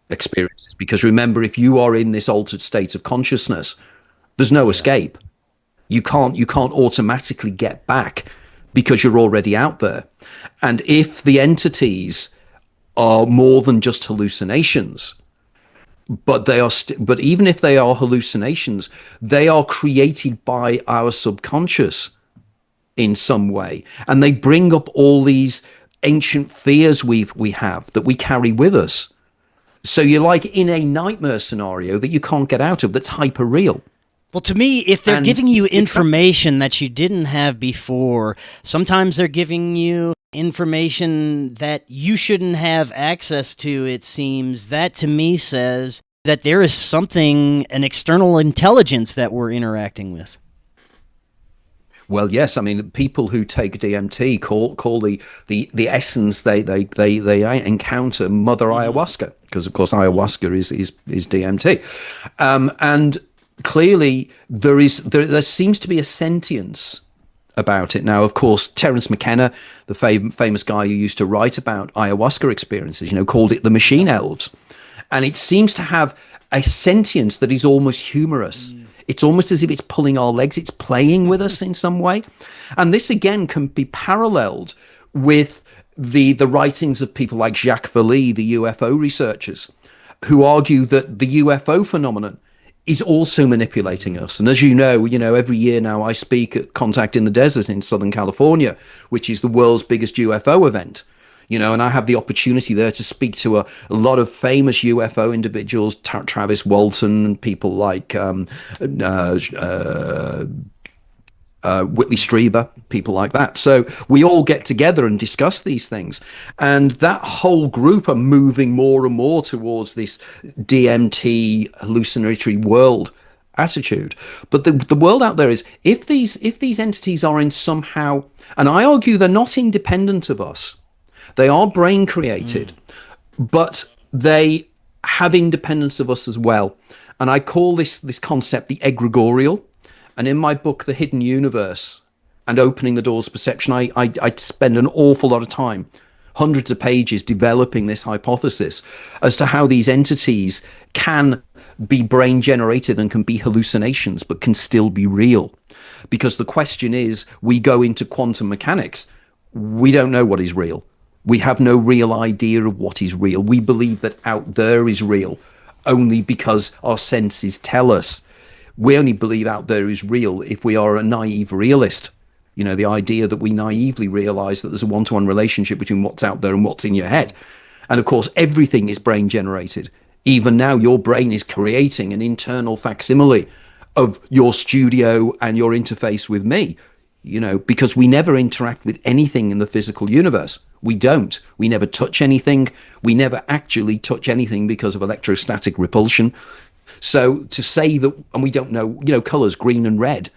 experiences, because remember, if you are in this altered state of consciousness, there's no escape. You can't automatically get back because you're already out there. And if the entities are more than just hallucinations, but they are but even if they are hallucinations, they are created by our subconscious in some way, and they bring up all these ancient fears we have that we carry with us. So you're like in a nightmare scenario that you can't get out of, that's hyper real. Well, to me, if they're giving you information that you didn't have before, sometimes they're giving you information that you shouldn't have access to, it seems. That, to me, says that there is something, an external intelligence that we're interacting with. Well, yes. I mean, people who take DMT call the essence they encounter Mother Ayahuasca, because, of course, ayahuasca is DMT. And clearly, there seems to be a sentience about it. Now, of course, Terence McKenna, the famous guy who used to write about ayahuasca experiences, called it the machine elves. And it seems to have a sentience that is almost humorous. It's almost as if it's pulling our legs. It's playing with us in some way. And this, again, can be paralleled with the writings of people like Jacques Vallée, the UFO researchers, who argue that the UFO phenomenon is also manipulating us. And as you know, every year now I speak at Contact in the Desert in Southern California, which is the world's biggest UFO event. And I have the opportunity there to speak to a lot of famous UFO individuals, Travis Walton, people like Whitley Strieber, people like that. So we all get together and discuss these things. And that whole group are moving more and more towards this DMT hallucinatory world attitude. But the world out there is, if these entities are in somehow, and I argue they're not independent of us, they are brain created, but they have independence of us as well. And I call this concept the egregorial. And in my book, The Hidden Universe and Opening the Doors of Perception, I spend an awful lot of time, hundreds of pages, developing this hypothesis as to how these entities can be brain generated and can be hallucinations, but can still be real. Because the question is, we go into quantum mechanics, we don't know what is real. We have no real idea of what is real. We believe that out there is real only because our senses tell us. We only believe out there is real if we are a naive realist. The idea that we naively realize that there's a one-to-one relationship between what's out there and what's in your head. And of course, everything is brain generated. Even now, your brain is creating an internal facsimile of your studio and your interface with me, because we never interact with anything in the physical universe. We don't. We never touch anything. We never actually touch anything because of electrostatic repulsion. So to say that, and we don't know, colors, green and red,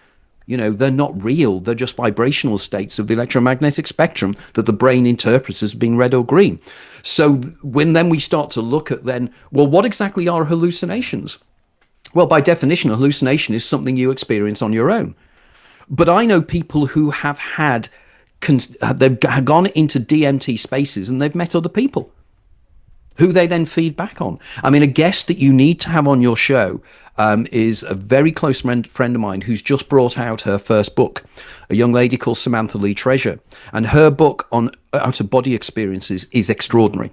they're not real. They're just vibrational states of the electromagnetic spectrum that the brain interprets as being red or green. So when then we start to look at what exactly are hallucinations? Well, by definition, a hallucination is something you experience on your own. But I know people who have they've gone into DMT spaces and they've met other people who they then feed back on. I mean, a guest that you need to have on your show is a very close friend of mine who's just brought out her first book, a young lady called Samantha Lee Treasure. And her book on out-of-body experiences is extraordinary.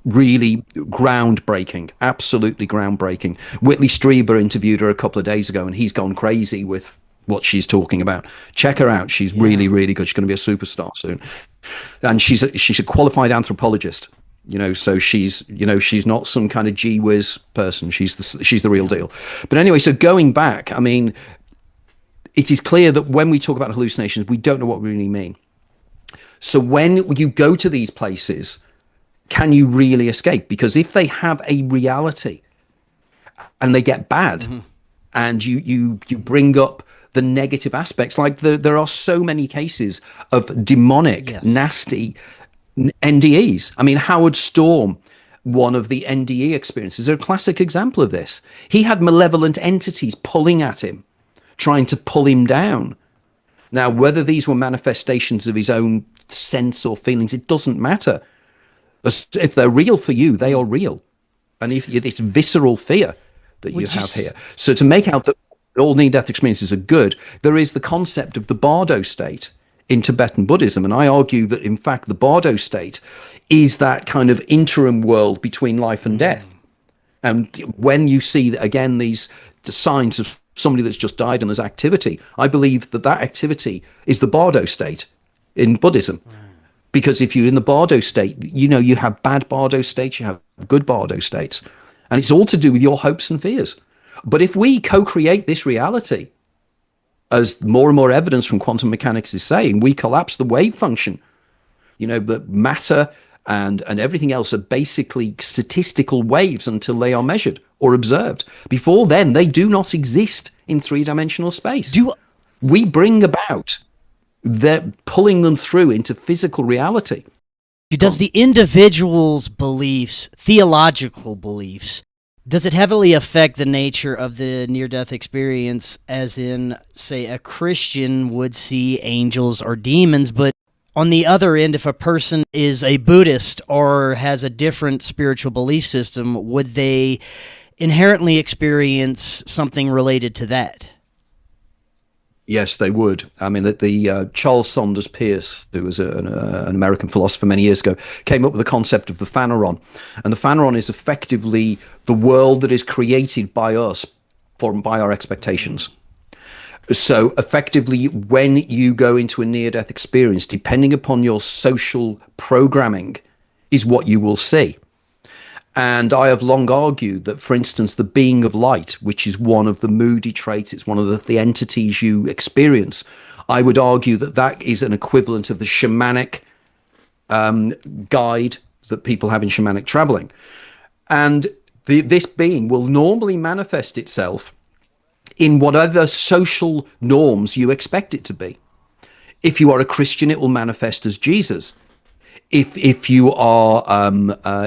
Really groundbreaking, absolutely groundbreaking. Whitley Strieber interviewed her a couple of days ago, and he's gone crazy with what she's talking about. Check her out. She's really, really good. She's going to be a superstar soon. And she's a qualified anthropologist. So she's not some kind of gee whiz person. She's the real deal. But anyway, so going back, I mean, it is clear that when we talk about hallucinations, we don't know what we really mean. So when you go to these places, can you really escape? Because if they have a reality and they get bad, and you bring up the negative aspects, like there are so many cases of demonic, nasty NDEs. I mean, Howard Storm, one of the NDE experiences, is a classic example of this. He had malevolent entities pulling at him, trying to pull him down. Now, whether these were manifestations of his own sense or feelings, it doesn't matter. If they're real for you, they are real. And if it's visceral fear that you have here. So to make out that all near-death experiences are good, there is the concept of the bardo state in Tibetan Buddhism. And I argue that, in fact, the bardo state is that kind of interim world between life and death. And when you see, again, the signs of somebody that's just died and there's activity, I believe that activity is the bardo state in Buddhism. Because if you're in the bardo state, you have bad bardo states, you have good bardo states. And it's all to do with your hopes and fears. But if we co-create this reality, as more and more evidence from quantum mechanics is saying, we collapse the wave function. The matter and everything else are basically statistical waves until they are measured or observed. Before then, they do not exist in three-dimensional space. We bring about they're pulling them through into physical reality. Does the individual's beliefs, theological beliefs, does it heavily affect the nature of the near-death experience, as in, say, a Christian would see angels or demons, but on the other end, if a person is a Buddhist or has a different spiritual belief system, would they inherently experience something related to that? Yes, they would. I mean, the Charles Saunders Peirce, who was an American philosopher many years ago, came up with the concept of the phaneron. And the phaneron is effectively the world that is created by us, by our expectations. So effectively, when you go into a near-death experience, depending upon your social programming, is what you will see. And I have long argued that, for instance, the being of light, which is one of the moody traits, it's one of the entities you experience, I would argue that is an equivalent of the shamanic guide that people have in shamanic traveling. And this being will normally manifest itself in whatever social norms you expect it to be. If you are a Christian, it will manifest as Jesus. If you are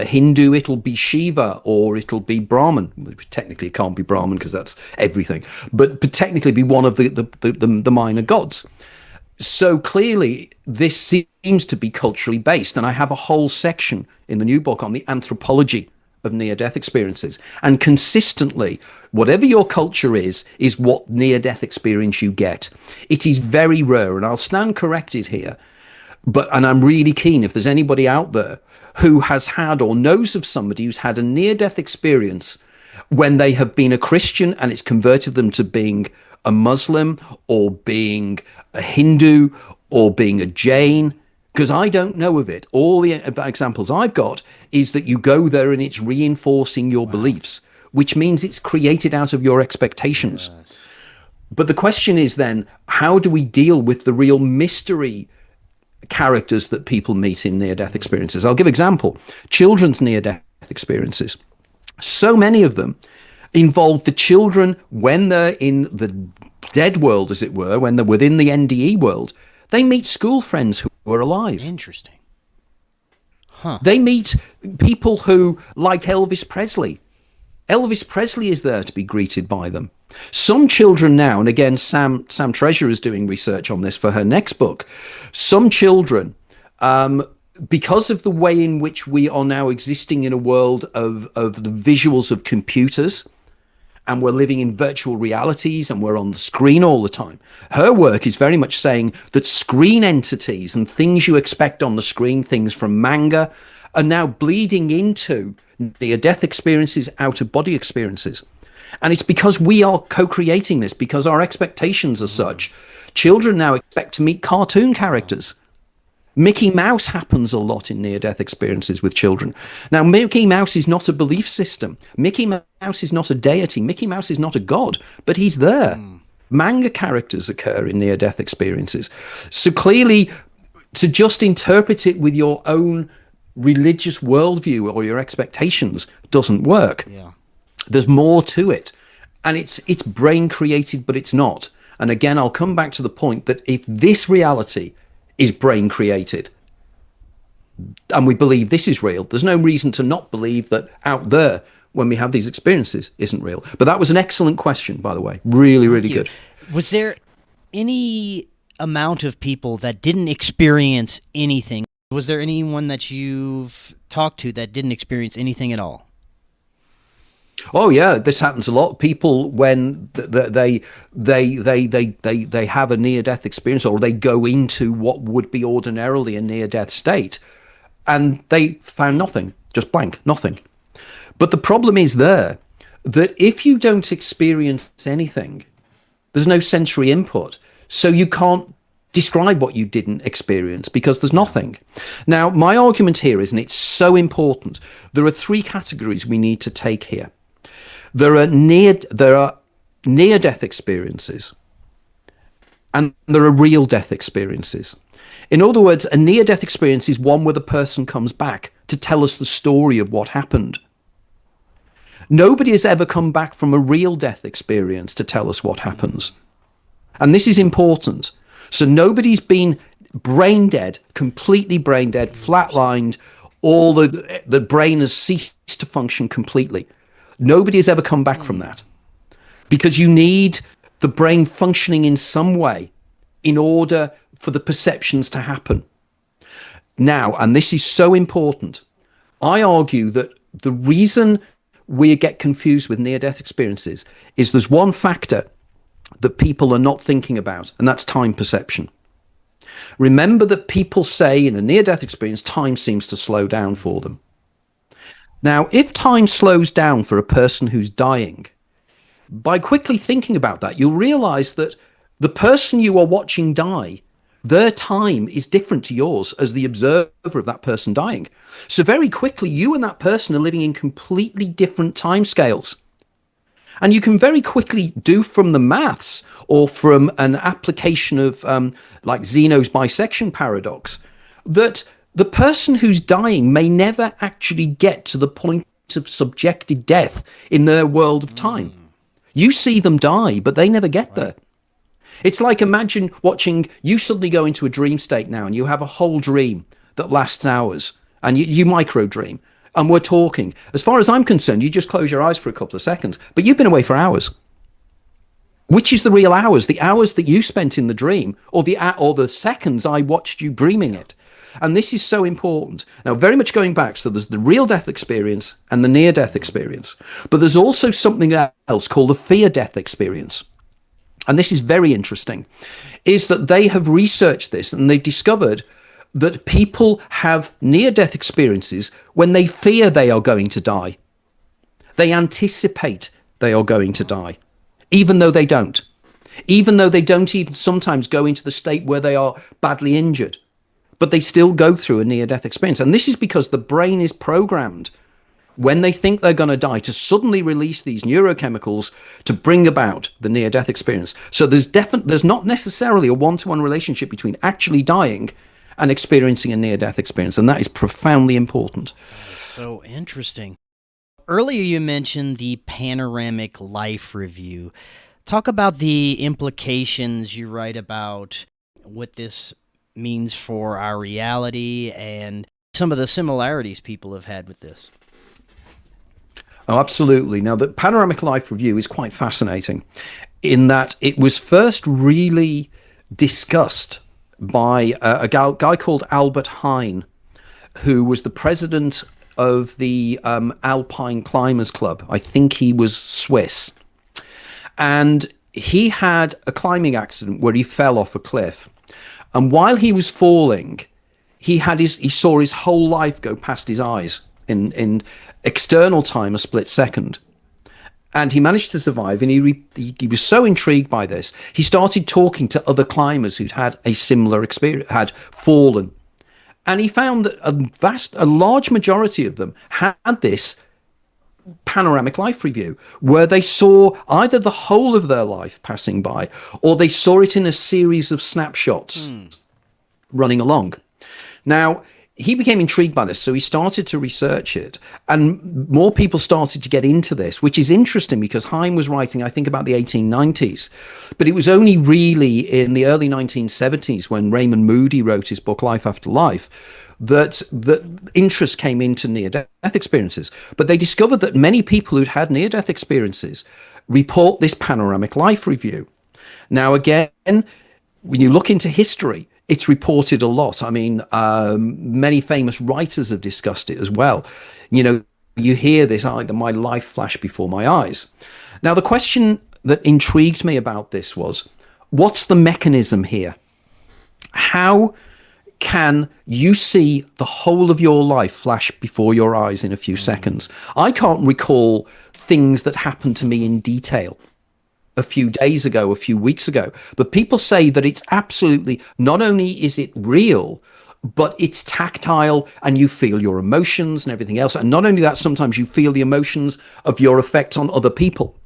Hindu, it'll be Shiva or it'll be Brahman. Technically, it can't be Brahman because that's everything, but technically be one of the minor gods. So clearly, this seems to be culturally based. And I have a whole section in the new book on the anthropology of near-death experiences. And consistently, whatever your culture is what near-death experience you get. It is very rare, and I'll stand corrected here. And I'm really keen, if there's anybody out there who has had or knows of somebody who's had a near-death experience when they have been a Christian and it's converted them to being a Muslim or being a Hindu or being a Jain, because I don't know of it. All the examples I've got is that you go there and it's reinforcing your beliefs, which means it's created out of your expectations. Yes. But the question is then, how do we deal with the real mystery characters that people meet in near-death experiences? I'll give example. Children's near-death experiences. So many of them involve the children when they're in the dead world, as it were, when they're within the NDE world. They meet school friends who are alive. Interesting. Huh. They meet people who, like Elvis Presley. Elvis Presley is there to be greeted by them. Some children now, and again, Sam Treasure is doing research on this for her next book. Some children, because of the way in which we are now existing in a world of the visuals of computers, and we're living in virtual realities and we're on the screen all the time. Her work is very much saying that screen entities and things you expect on the screen, things from manga are now bleeding into near-death experiences, out-of-body experiences. And it's because we are co-creating this, because our expectations are such. Children now expect to meet cartoon characters. Mickey Mouse happens a lot in near-death experiences with children. Now, Mickey Mouse is not a belief system. Mickey Mouse is not a deity. Mickey Mouse is not a god, but he's there. Manga characters occur in near-death experiences. So clearly, to just interpret it with your own religious worldview or your expectations doesn't work. Yeah. There's more to it. And it's brain created, but it's not. And again, I'll come back to the point that if this reality is brain created, and we believe this is real, there's no reason to not believe that out there, when we have these experiences, isn't real. But that was an excellent question, by the way. Really, really good. Was there any amount of people that didn't experience anything? Was there anyone that you've talked to that didn't experience anything at all? Oh yeah, this happens a lot. People, when they have a near-death experience, or they go into what would be ordinarily a near-death state, and they found nothing, just blank, nothing. But the problem is there that if you don't experience anything, there's no sensory input, so you can't describe what you didn't experience because there's nothing. Now, my argument here is, and it's so important, there are three categories we need to take here. There are near-death experiences, and there are real death experiences. In other words, a near-death experience is one where the person comes back to tell us the story of what happened. Nobody has ever come back from a real death experience to tell us what happens. And this is important. So nobody's been brain dead, completely brain dead, flatlined, all the brain has ceased to function completely. Nobody has ever come back from that, because you need the brain functioning in some way in order for the perceptions to happen. Now, and this is so important, I argue that the reason we get confused with near-death experiences is there's one factor that people are not thinking about, and that's time perception. Remember that people say in a near-death experience, time seems to slow down for them. Now, if time slows down for a person who's dying, by quickly thinking about that, you'll realize that the person you are watching die, their time is different to yours as the observer of that person dying. So very quickly, you and that person are living in completely different timescales. And you can very quickly do from the maths or from an application of like Zeno's bisection paradox that the person who's dying may never actually get to the point of subjective death in their world of time. You see them die, but they never get there. It's like, imagine watching, you suddenly go into a dream state now and you have a whole dream that lasts hours and you micro dream and we're talking. As far as I'm concerned, you just close your eyes for a couple of seconds, but you've been away for hours. Which is the real hours? The hours that you spent in the dream, or the seconds I watched you dreaming it? And this is so important. Now, very much going back, so there's the real death experience and the near-death experience. But there's also something else called the fear-death experience. And this is very interesting, is that they have researched this and they've discovered that people have near-death experiences when they fear they are going to die. They anticipate they are going to die, even though they don't. Even though they don't even sometimes go into the state where they are badly injured. But they still go through a near-death experience. And this is because the brain is programmed when they think they're going to die to suddenly release these neurochemicals to bring about the near-death experience. So there's not necessarily a one-to-one relationship between actually dying and experiencing a near-death experience. And that is profoundly important. That's so interesting. Earlier you mentioned the panoramic life review. Talk about the implications you write about what this means for our reality and some of the similarities people have had with this. Oh, absolutely. Now, the panoramic life review is quite fascinating in that it was first really discussed by a guy called Albert Hein, who was the president of the Alpine Climbers Club. I think he was Swiss. And he had a climbing accident where he fell off a cliff. And while he was falling, he saw his whole life go past his eyes in external time, a split second. And he managed to survive, and he was so intrigued by this, he started talking to other climbers who'd had a similar experience, had fallen. And he found that a large majority of them had this panoramic life review, where they saw either the whole of their life passing by, or they saw it in a series of snapshots running along. Now, he became intrigued by this, so he started to research it, and more people started to get into this, which is interesting because Heim was writing, I think, about the 1890s, but it was only really in the early 1970s when Raymond Moody wrote his book Life After Life that interest came into near-death experiences. But they discovered that many people who'd had near-death experiences report this panoramic life review. Now, again, when you look into history, it's reported a lot. I mean, many famous writers have discussed it as well. You hear this, my life flashed before my eyes. Now, the question that intrigued me about this was, what's the mechanism here? How can you see the whole of your life flash before your eyes in a few seconds? I can't recall things that happened to me in detail a few days ago, a few weeks ago, but people say that it's absolutely, not only is it real, but it's tactile, and you feel your emotions and everything else. And not only that, sometimes you feel the emotions of your effect on other people.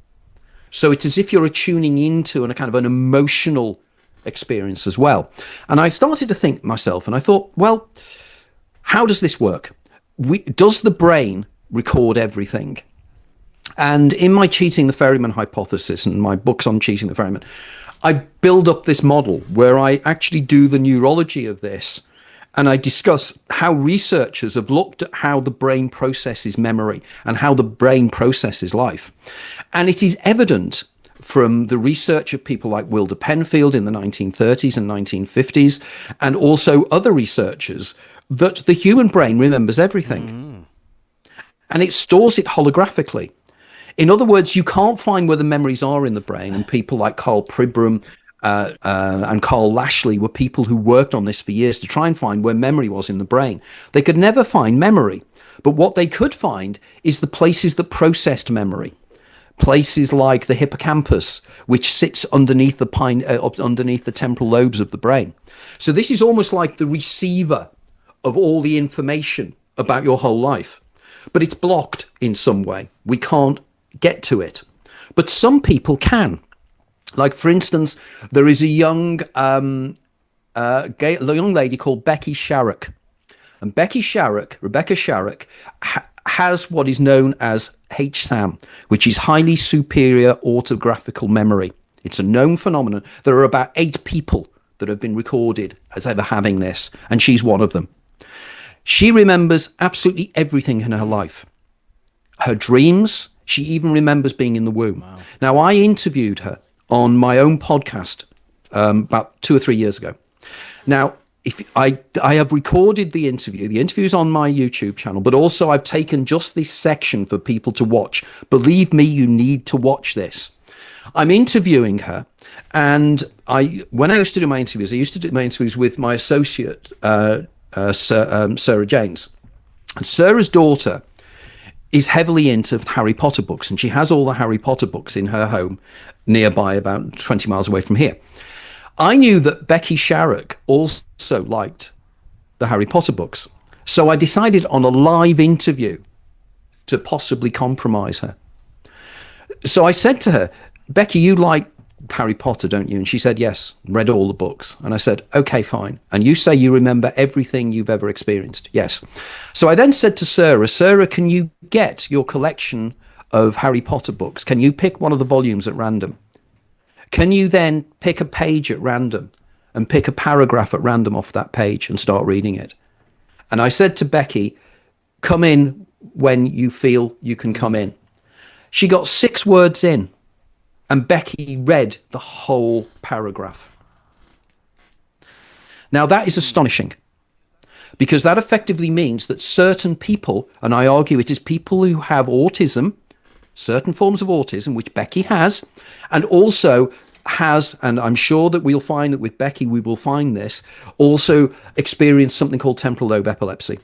So it's as if you're tuning into a kind of an emotional experience as well. And I started to think myself, and I thought, well, how does this work? Does the brain record everything? And in my Cheating the Ferryman hypothesis and my books on cheating the ferryman, I build up this model where I actually do the neurology of this, and I discuss how researchers have looked at how the brain processes memory and how the brain processes life. And it is evident from the research of people like Wilder Penfield in the 1930s and 1950s, and also other researchers, that the human brain remembers everything. And it stores it holographically. In other words, you can't find where the memories are in the brain, and people like Carl Pribram and Carl Lashley were people who worked on this for years to try and find where memory was in the brain. They could never find memory, but what they could find is the places that processed memory. Places like the hippocampus, which sits underneath the temporal lobes of the brain. So this is almost like the receiver of all the information about your whole life, but it's blocked in some way. We can't get to it, but some people can. Like, for instance, there is a young lady called Becky Sharrock, and Rebecca Sharrock, has what is known as HSAM, which is highly superior autographical memory. It's a known phenomenon. There are about 8 people that have been recorded as ever having this, and she's one of them. She remembers absolutely everything in her life. Her dreams, she even remembers being in the womb. Wow. Now, I interviewed her on my own podcast about 2 or 3 years ago. Now, if I have recorded the interview's on my YouTube channel, but also I've taken just this section for people to watch. Believe me, you need to watch this. I'm interviewing her, and when I used to do my interviews, I used to do my interviews with my associate, Sarah Janes. And Sarah's daughter is heavily into Harry Potter books, and she has all the Harry Potter books in her home nearby, about 20 miles away from here. I knew that Becky Sharrock also liked the Harry Potter books, so I decided on a live interview to possibly compromise her. So I said to her, Becky, you like Harry Potter, don't you? And she said, yes, read all the books. And I said, okay, fine. And you say you remember everything you've ever experienced? Yes. So I then said to Sarah, can you get your collection of Harry Potter books? Can you pick one of the volumes at random? Can you then pick a page at random and pick a paragraph at random off that page and start reading it? And I said to Becky, come in when you feel you can come in. She got 6 words in, and Becky read the whole paragraph. Now, that is astonishing, because that effectively means that certain people, and I argue it is people who have autism, certain forms of autism, which Becky has, and also has, and I'm sure that we'll find that with Becky, we will find this, also experienced something called temporal lobe epilepsy.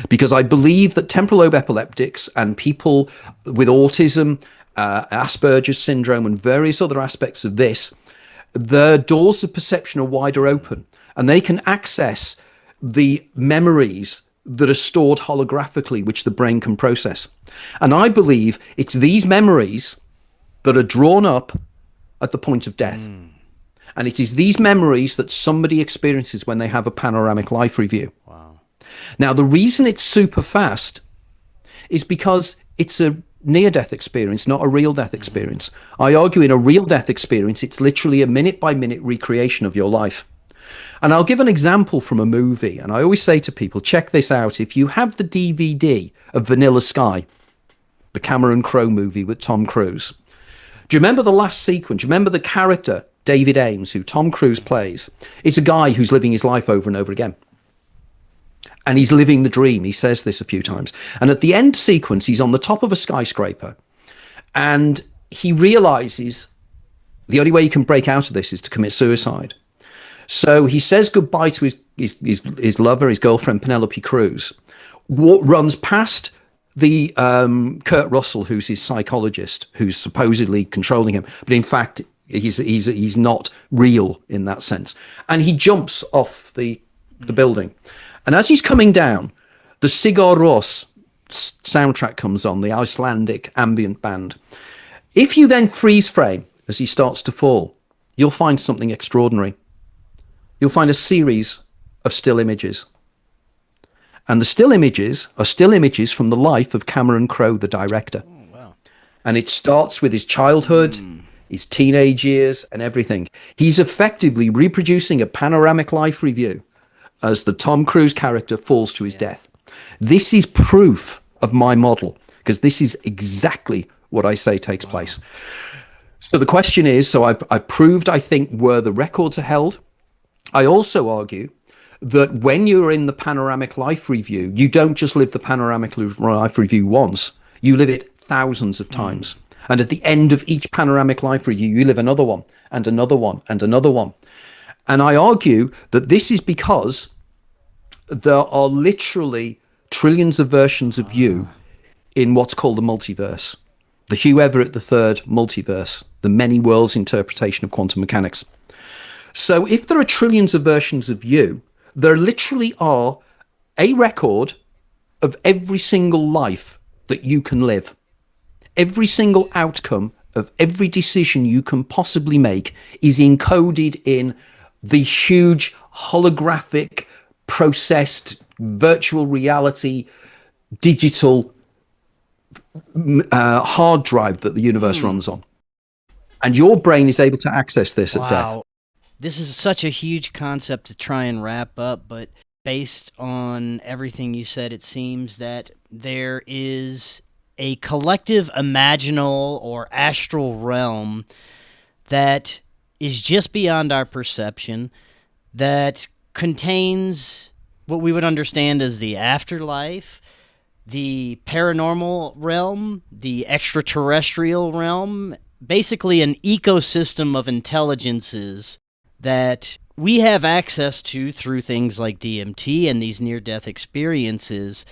Because I believe that temporal lobe epileptics and people with autism, Asperger's syndrome, and various other aspects of this, the doors of perception are wider open, and they can access the memories that are stored holographically, which the brain can process. And I believe it's these memories that are drawn up at the point of death. And it is these memories that somebody experiences when they have a panoramic life review. Wow. Now, the reason it's super fast is because it's a near-death experience, not a real death experience. I argue in a real death experience, it's literally a minute-by-minute recreation of your life. And I'll give an example from a movie. And I always say to people, check this out. If you have the DVD of Vanilla Sky, the Cameron Crowe movie with Tom Cruise, do you remember the last sequence? Do you remember the character, David Ames, who Tom Cruise plays? Is a guy who's living his life over and over again. And he's living the dream. He says this a few times. And at the end sequence, he's on the top of a skyscraper. And he realizes the only way he can break out of this is to commit suicide. So he says goodbye to his lover, his girlfriend, Penelope Cruz, runs past the Kurt Russell, who's his psychologist, who's supposedly controlling him. But in fact, he's not real in that sense. And he jumps off the building. And as he's coming down, the Sigur Rós soundtrack comes on, the Icelandic ambient band. If you then freeze frame as he starts to fall, you'll find something extraordinary. You'll find a series of still images. And the still images are still images from the life of Cameron Crowe, the director. Oh, wow. And it starts with his childhood, his teenage years, and everything. He's effectively reproducing a panoramic life review as the Tom Cruise character falls to his death. This is proof of my model, because this is exactly what I say takes place. So the question is, so I've proved, I think, where the records are held. I also argue that when you're in the panoramic life review, you don't just live the panoramic life review once, you live it thousands of times. And at the end of each panoramic life review, you live another one, and another one, and another one. And I argue that this is because there are literally trillions of versions of you in what's called the multiverse, the Hugh Everett III multiverse, the many worlds interpretation of quantum mechanics. So if there are trillions of versions of you, there literally are a record of every single life that you can live. Every single outcome of every decision you can possibly make is encoded in the huge holographic, processed, virtual reality, digital hard drive that the universe runs on. And your brain is able to access this at death. This is such a huge concept to try and wrap up, but based on everything you said, it seems that there is a collective imaginal or astral realm that is just beyond our perception, that contains what we would understand as the afterlife, the paranormal realm, the extraterrestrial realm, basically an ecosystem of intelligences that we have access to through things like DMT and these near-death experiences,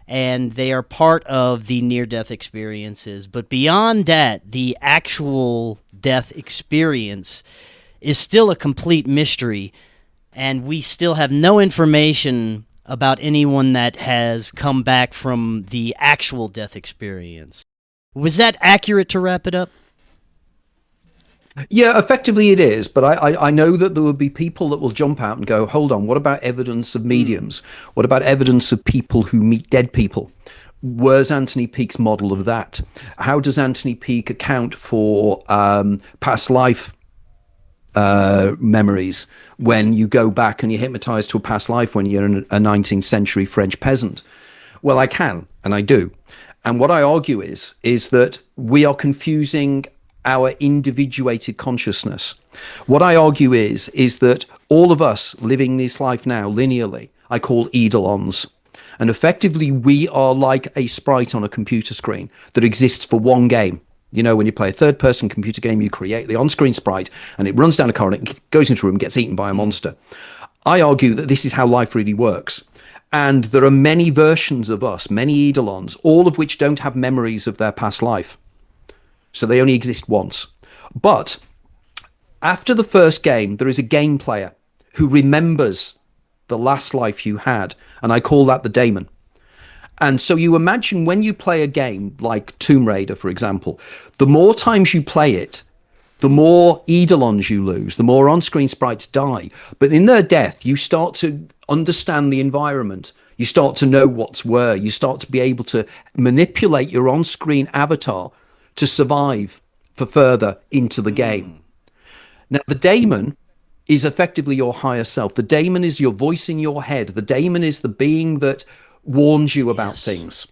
and they are part of the near-death experiences. But beyond that, the actual death experience is still a complete mystery, and we still have no information about anyone that has come back from the actual death experience. Was that accurate to wrap it up? Yeah, effectively it is, but I know that there will be people that will jump out and go, hold on, what about evidence of mediums? What about evidence of people who meet dead people? Where's Anthony Peake's model of that? How does Anthony Peake account for past life memories when you go back and you're hypnotized to a past life when you're a 19th century French peasant? Well, I can, and I do. And what I argue is that we are confusing our individuated consciousness. What I argue is that all of us living this life now linearly, I call eidolons. And effectively, we are like a sprite on a computer screen that exists for one game. You know, when you play a third-person computer game, you create the on-screen sprite, and it runs down a corridor, it goes into a room, gets eaten by a monster. I argue that this is how life really works. And there are many versions of us, many eidolons, all of which don't have memories of their past life. So they only exist once. But after the first game, there is a game player who remembers the last life you had, and I call that the daemon. And so you imagine when you play a game like Tomb Raider, for example, the more times you play it, the more eidolons you lose, the more on-screen sprites die. But in their death, you start to understand the environment. You start to know what's where. You start to be able to manipulate your on-screen avatar to survive for further into the game. Now, the daemon is effectively your higher self. The daemon is your voice in your head. The daemon is the being that warns you about things.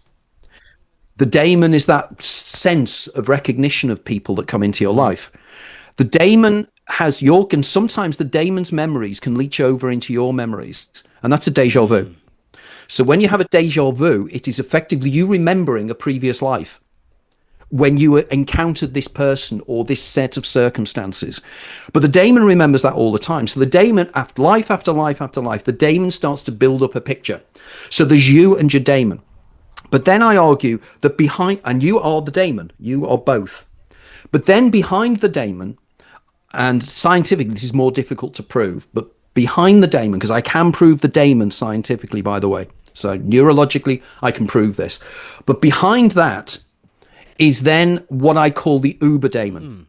The daemon is that sense of recognition of people that come into your life. The daemon has your, and sometimes the daemon's memories can leach over into your memories. And that's a déjà vu. So when you have a déjà vu, it is effectively you remembering a previous life when you encountered this person or this set of circumstances. But the daemon remembers that all the time. So the daemon, after life after life after life, the daemon starts to build up a picture. So there's you and your daemon. But then I argue that behind, and you are the daemon, you are both. But then behind the daemon, and scientifically this is more difficult to prove, but behind the daemon, because I can prove the daemon scientifically, by the way. So neurologically, I can prove this. But behind that is then what I call the uber daemon.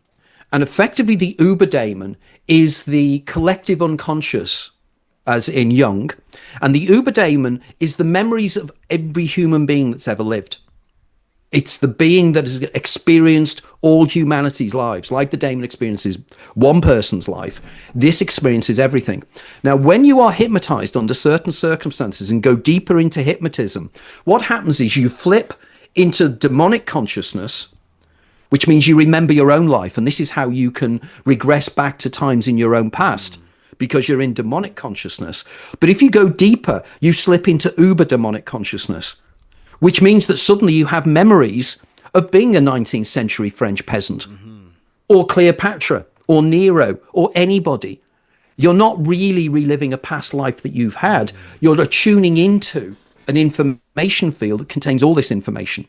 And effectively the uber daemon is the collective unconscious, as in Jung. And the uber daemon is the memories of every human being that's ever lived. It's the being that has experienced all humanity's lives. Like the daemon experiences one person's life, this experiences everything. Now, when you are hypnotized under certain circumstances and go deeper into hypnotism, what happens is you flip into demonic consciousness, which means you remember your own life. And this is how you can regress back to times in your own past, because you're in demonic consciousness. But if you go deeper, you slip into uber demonic consciousness, which means that suddenly you have memories of being a 19th century French peasant, or Cleopatra, or Nero, or anybody. You're not really reliving a past life that you've had. You're tuning into an information field that contains all this information.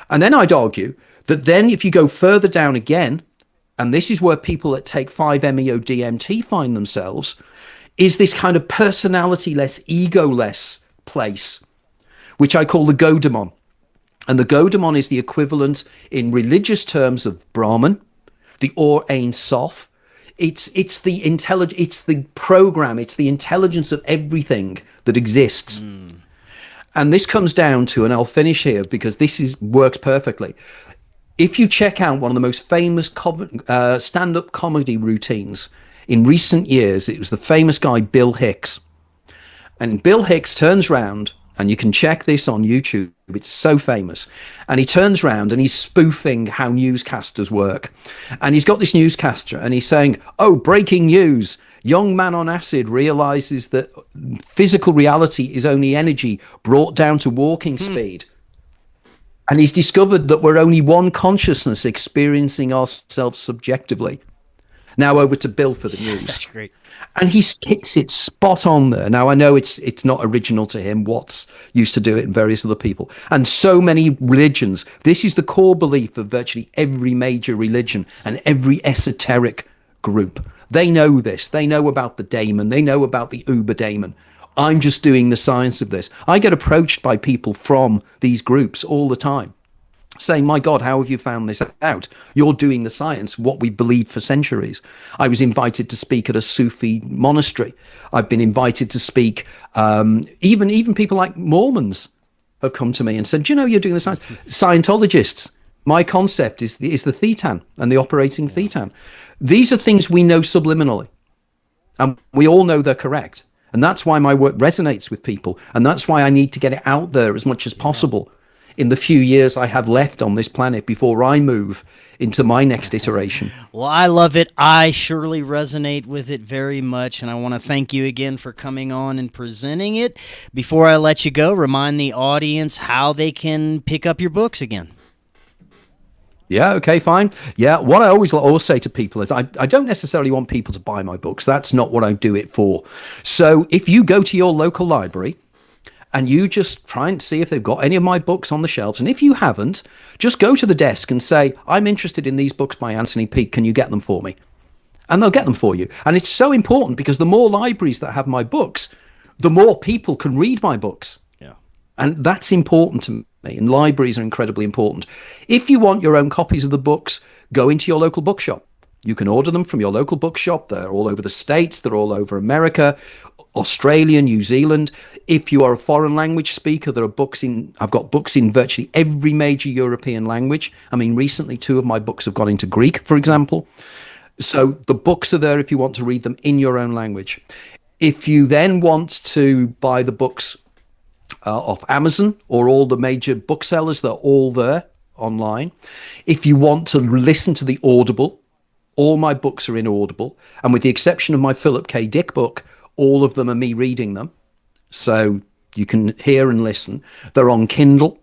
And then I'd argue that then if you go further down again, and this is where people that take 5-MeO-DMT find themselves, is this kind of personality-less, ego-less place, which I call the Godemon. And the Godemon is the equivalent in religious terms of Brahman, the Or Ein Sof. It's the intelligence, it's the program, it's the intelligence of everything that exists. And this comes down to, and I'll finish here because this works perfectly. If you check out one of the most famous stand-up comedy routines in recent years, it was the famous guy Bill Hicks. And Bill Hicks turns round, and you can check this on YouTube, it's so famous. And he turns around and he's spoofing how newscasters work. And he's got this newscaster and he's saying, oh, breaking news. Young man on acid realizes that physical reality is only energy brought down to walking speed. And he's discovered that we're only one consciousness experiencing ourselves subjectively. Now over to Bill for the news. That's great. And he hits it spot on there. Now, I know it's not original to him. Watts used to do it and various other people. And so many religions. This is the core belief of virtually every major religion and every esoteric group. They know this. They know about the daemon. They know about the uber daemon. I'm just doing the science of this. I get approached by people from these groups all the time saying, my God, how have you found this out? You're doing the science, what we believed for centuries. I was invited to speak at a Sufi monastery. I've been invited to speak, even people like Mormons have come to me and said, do you know you're doing the science? Scientologists, my concept is the thetan and the operating thetan. These are things we know subliminally, and we all know they're correct. And that's why my work resonates with people. And that's why I need to get it out there as much as possible in the few years I have left on this planet before I move into my next iteration. Well, I love it. I surely resonate with it very much, and I want to thank you again for coming on and presenting it. Before I let you go, remind the audience how they can pick up your books again. Yeah, okay, fine. Yeah, what I always say to people is I don't necessarily want people to buy my books. That's not what I do it for. So if you go to your local library and you just try and see if they've got any of my books on the shelves, and if you haven't, just go to the desk and say, I'm interested in these books by Anthony Peake. Can you get them for me? And they'll get them for you. And it's so important because the more libraries that have my books, the more people can read my books. Yeah. And that's important to me. And libraries are incredibly important. If you want your own copies of the books, go into your local bookshop. You can order them from your local bookshop. They're all over the States. They're all over America, Australia, New Zealand. If you are a foreign language speaker, I've got books in virtually every major European language. I mean, recently 2 of my books have gone into Greek, for example. So the books are there if you want to read them in your own language. If you then want to buy the books off Amazon or all the major booksellers, they're all there online. If you want to listen to the Audible, all my books are in Audible. And with the exception of my Philip K. Dick book, all of them are me reading them. So you can hear and listen. They're on Kindle.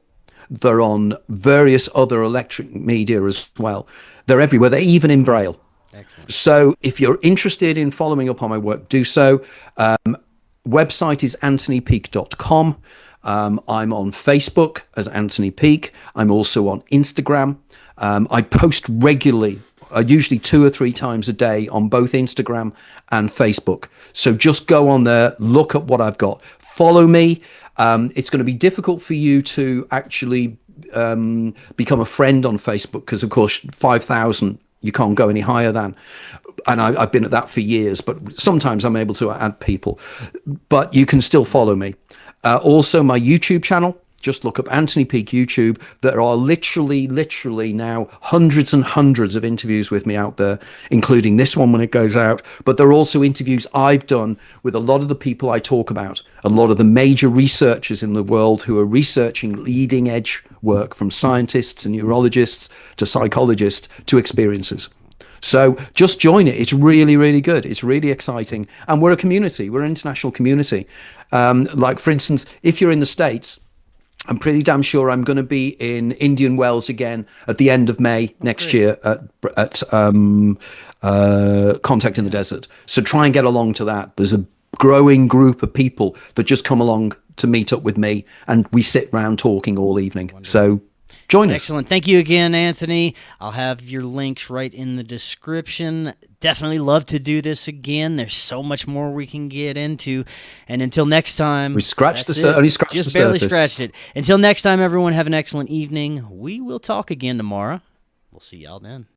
They're on various other electric media as well. They're everywhere. They're even in Braille. Excellent. So if you're interested in following up on my work, do so. Website is anthonypeake.com. I'm on Facebook as Anthony Peake. I'm also on Instagram. I post regularly, usually 2 or 3 times a day on both Instagram and Facebook. So just go on there, look at what I've got. Follow me. It's going to be difficult for you to actually become a friend on Facebook because, of course, 5,000, you can't go any higher than. And I've been at that for years, but sometimes I'm able to add people. But you can still follow me. Also, my YouTube channel, just look up Anthony Peake YouTube. There are literally now hundreds and hundreds of interviews with me out there, including this one when it goes out. But there are also interviews I've done with a lot of the people I talk about, a lot of the major researchers in the world who are researching leading edge work, from scientists and neurologists to psychologists to experiences. So just join it. It's really, really good. It's really exciting. And we're a community. We're an international community. Like, for instance, if you're in the States, I'm pretty damn sure I'm going to be in Indian Wells again at the end of May next year at Contact in the Desert. So try and get along to that. There's a growing group of people that just come along to meet up with me, and we sit round talking all evening. Wonderful. So join us. Excellent. Thank you again, Anthony. I'll have your links right in the description. Definitely love to do this again. There's so much more we can get into. And until next time, we scratched the surface. Just barely scratched it. Until next time, everyone, have an excellent evening. We will talk again tomorrow. We'll see y'all then.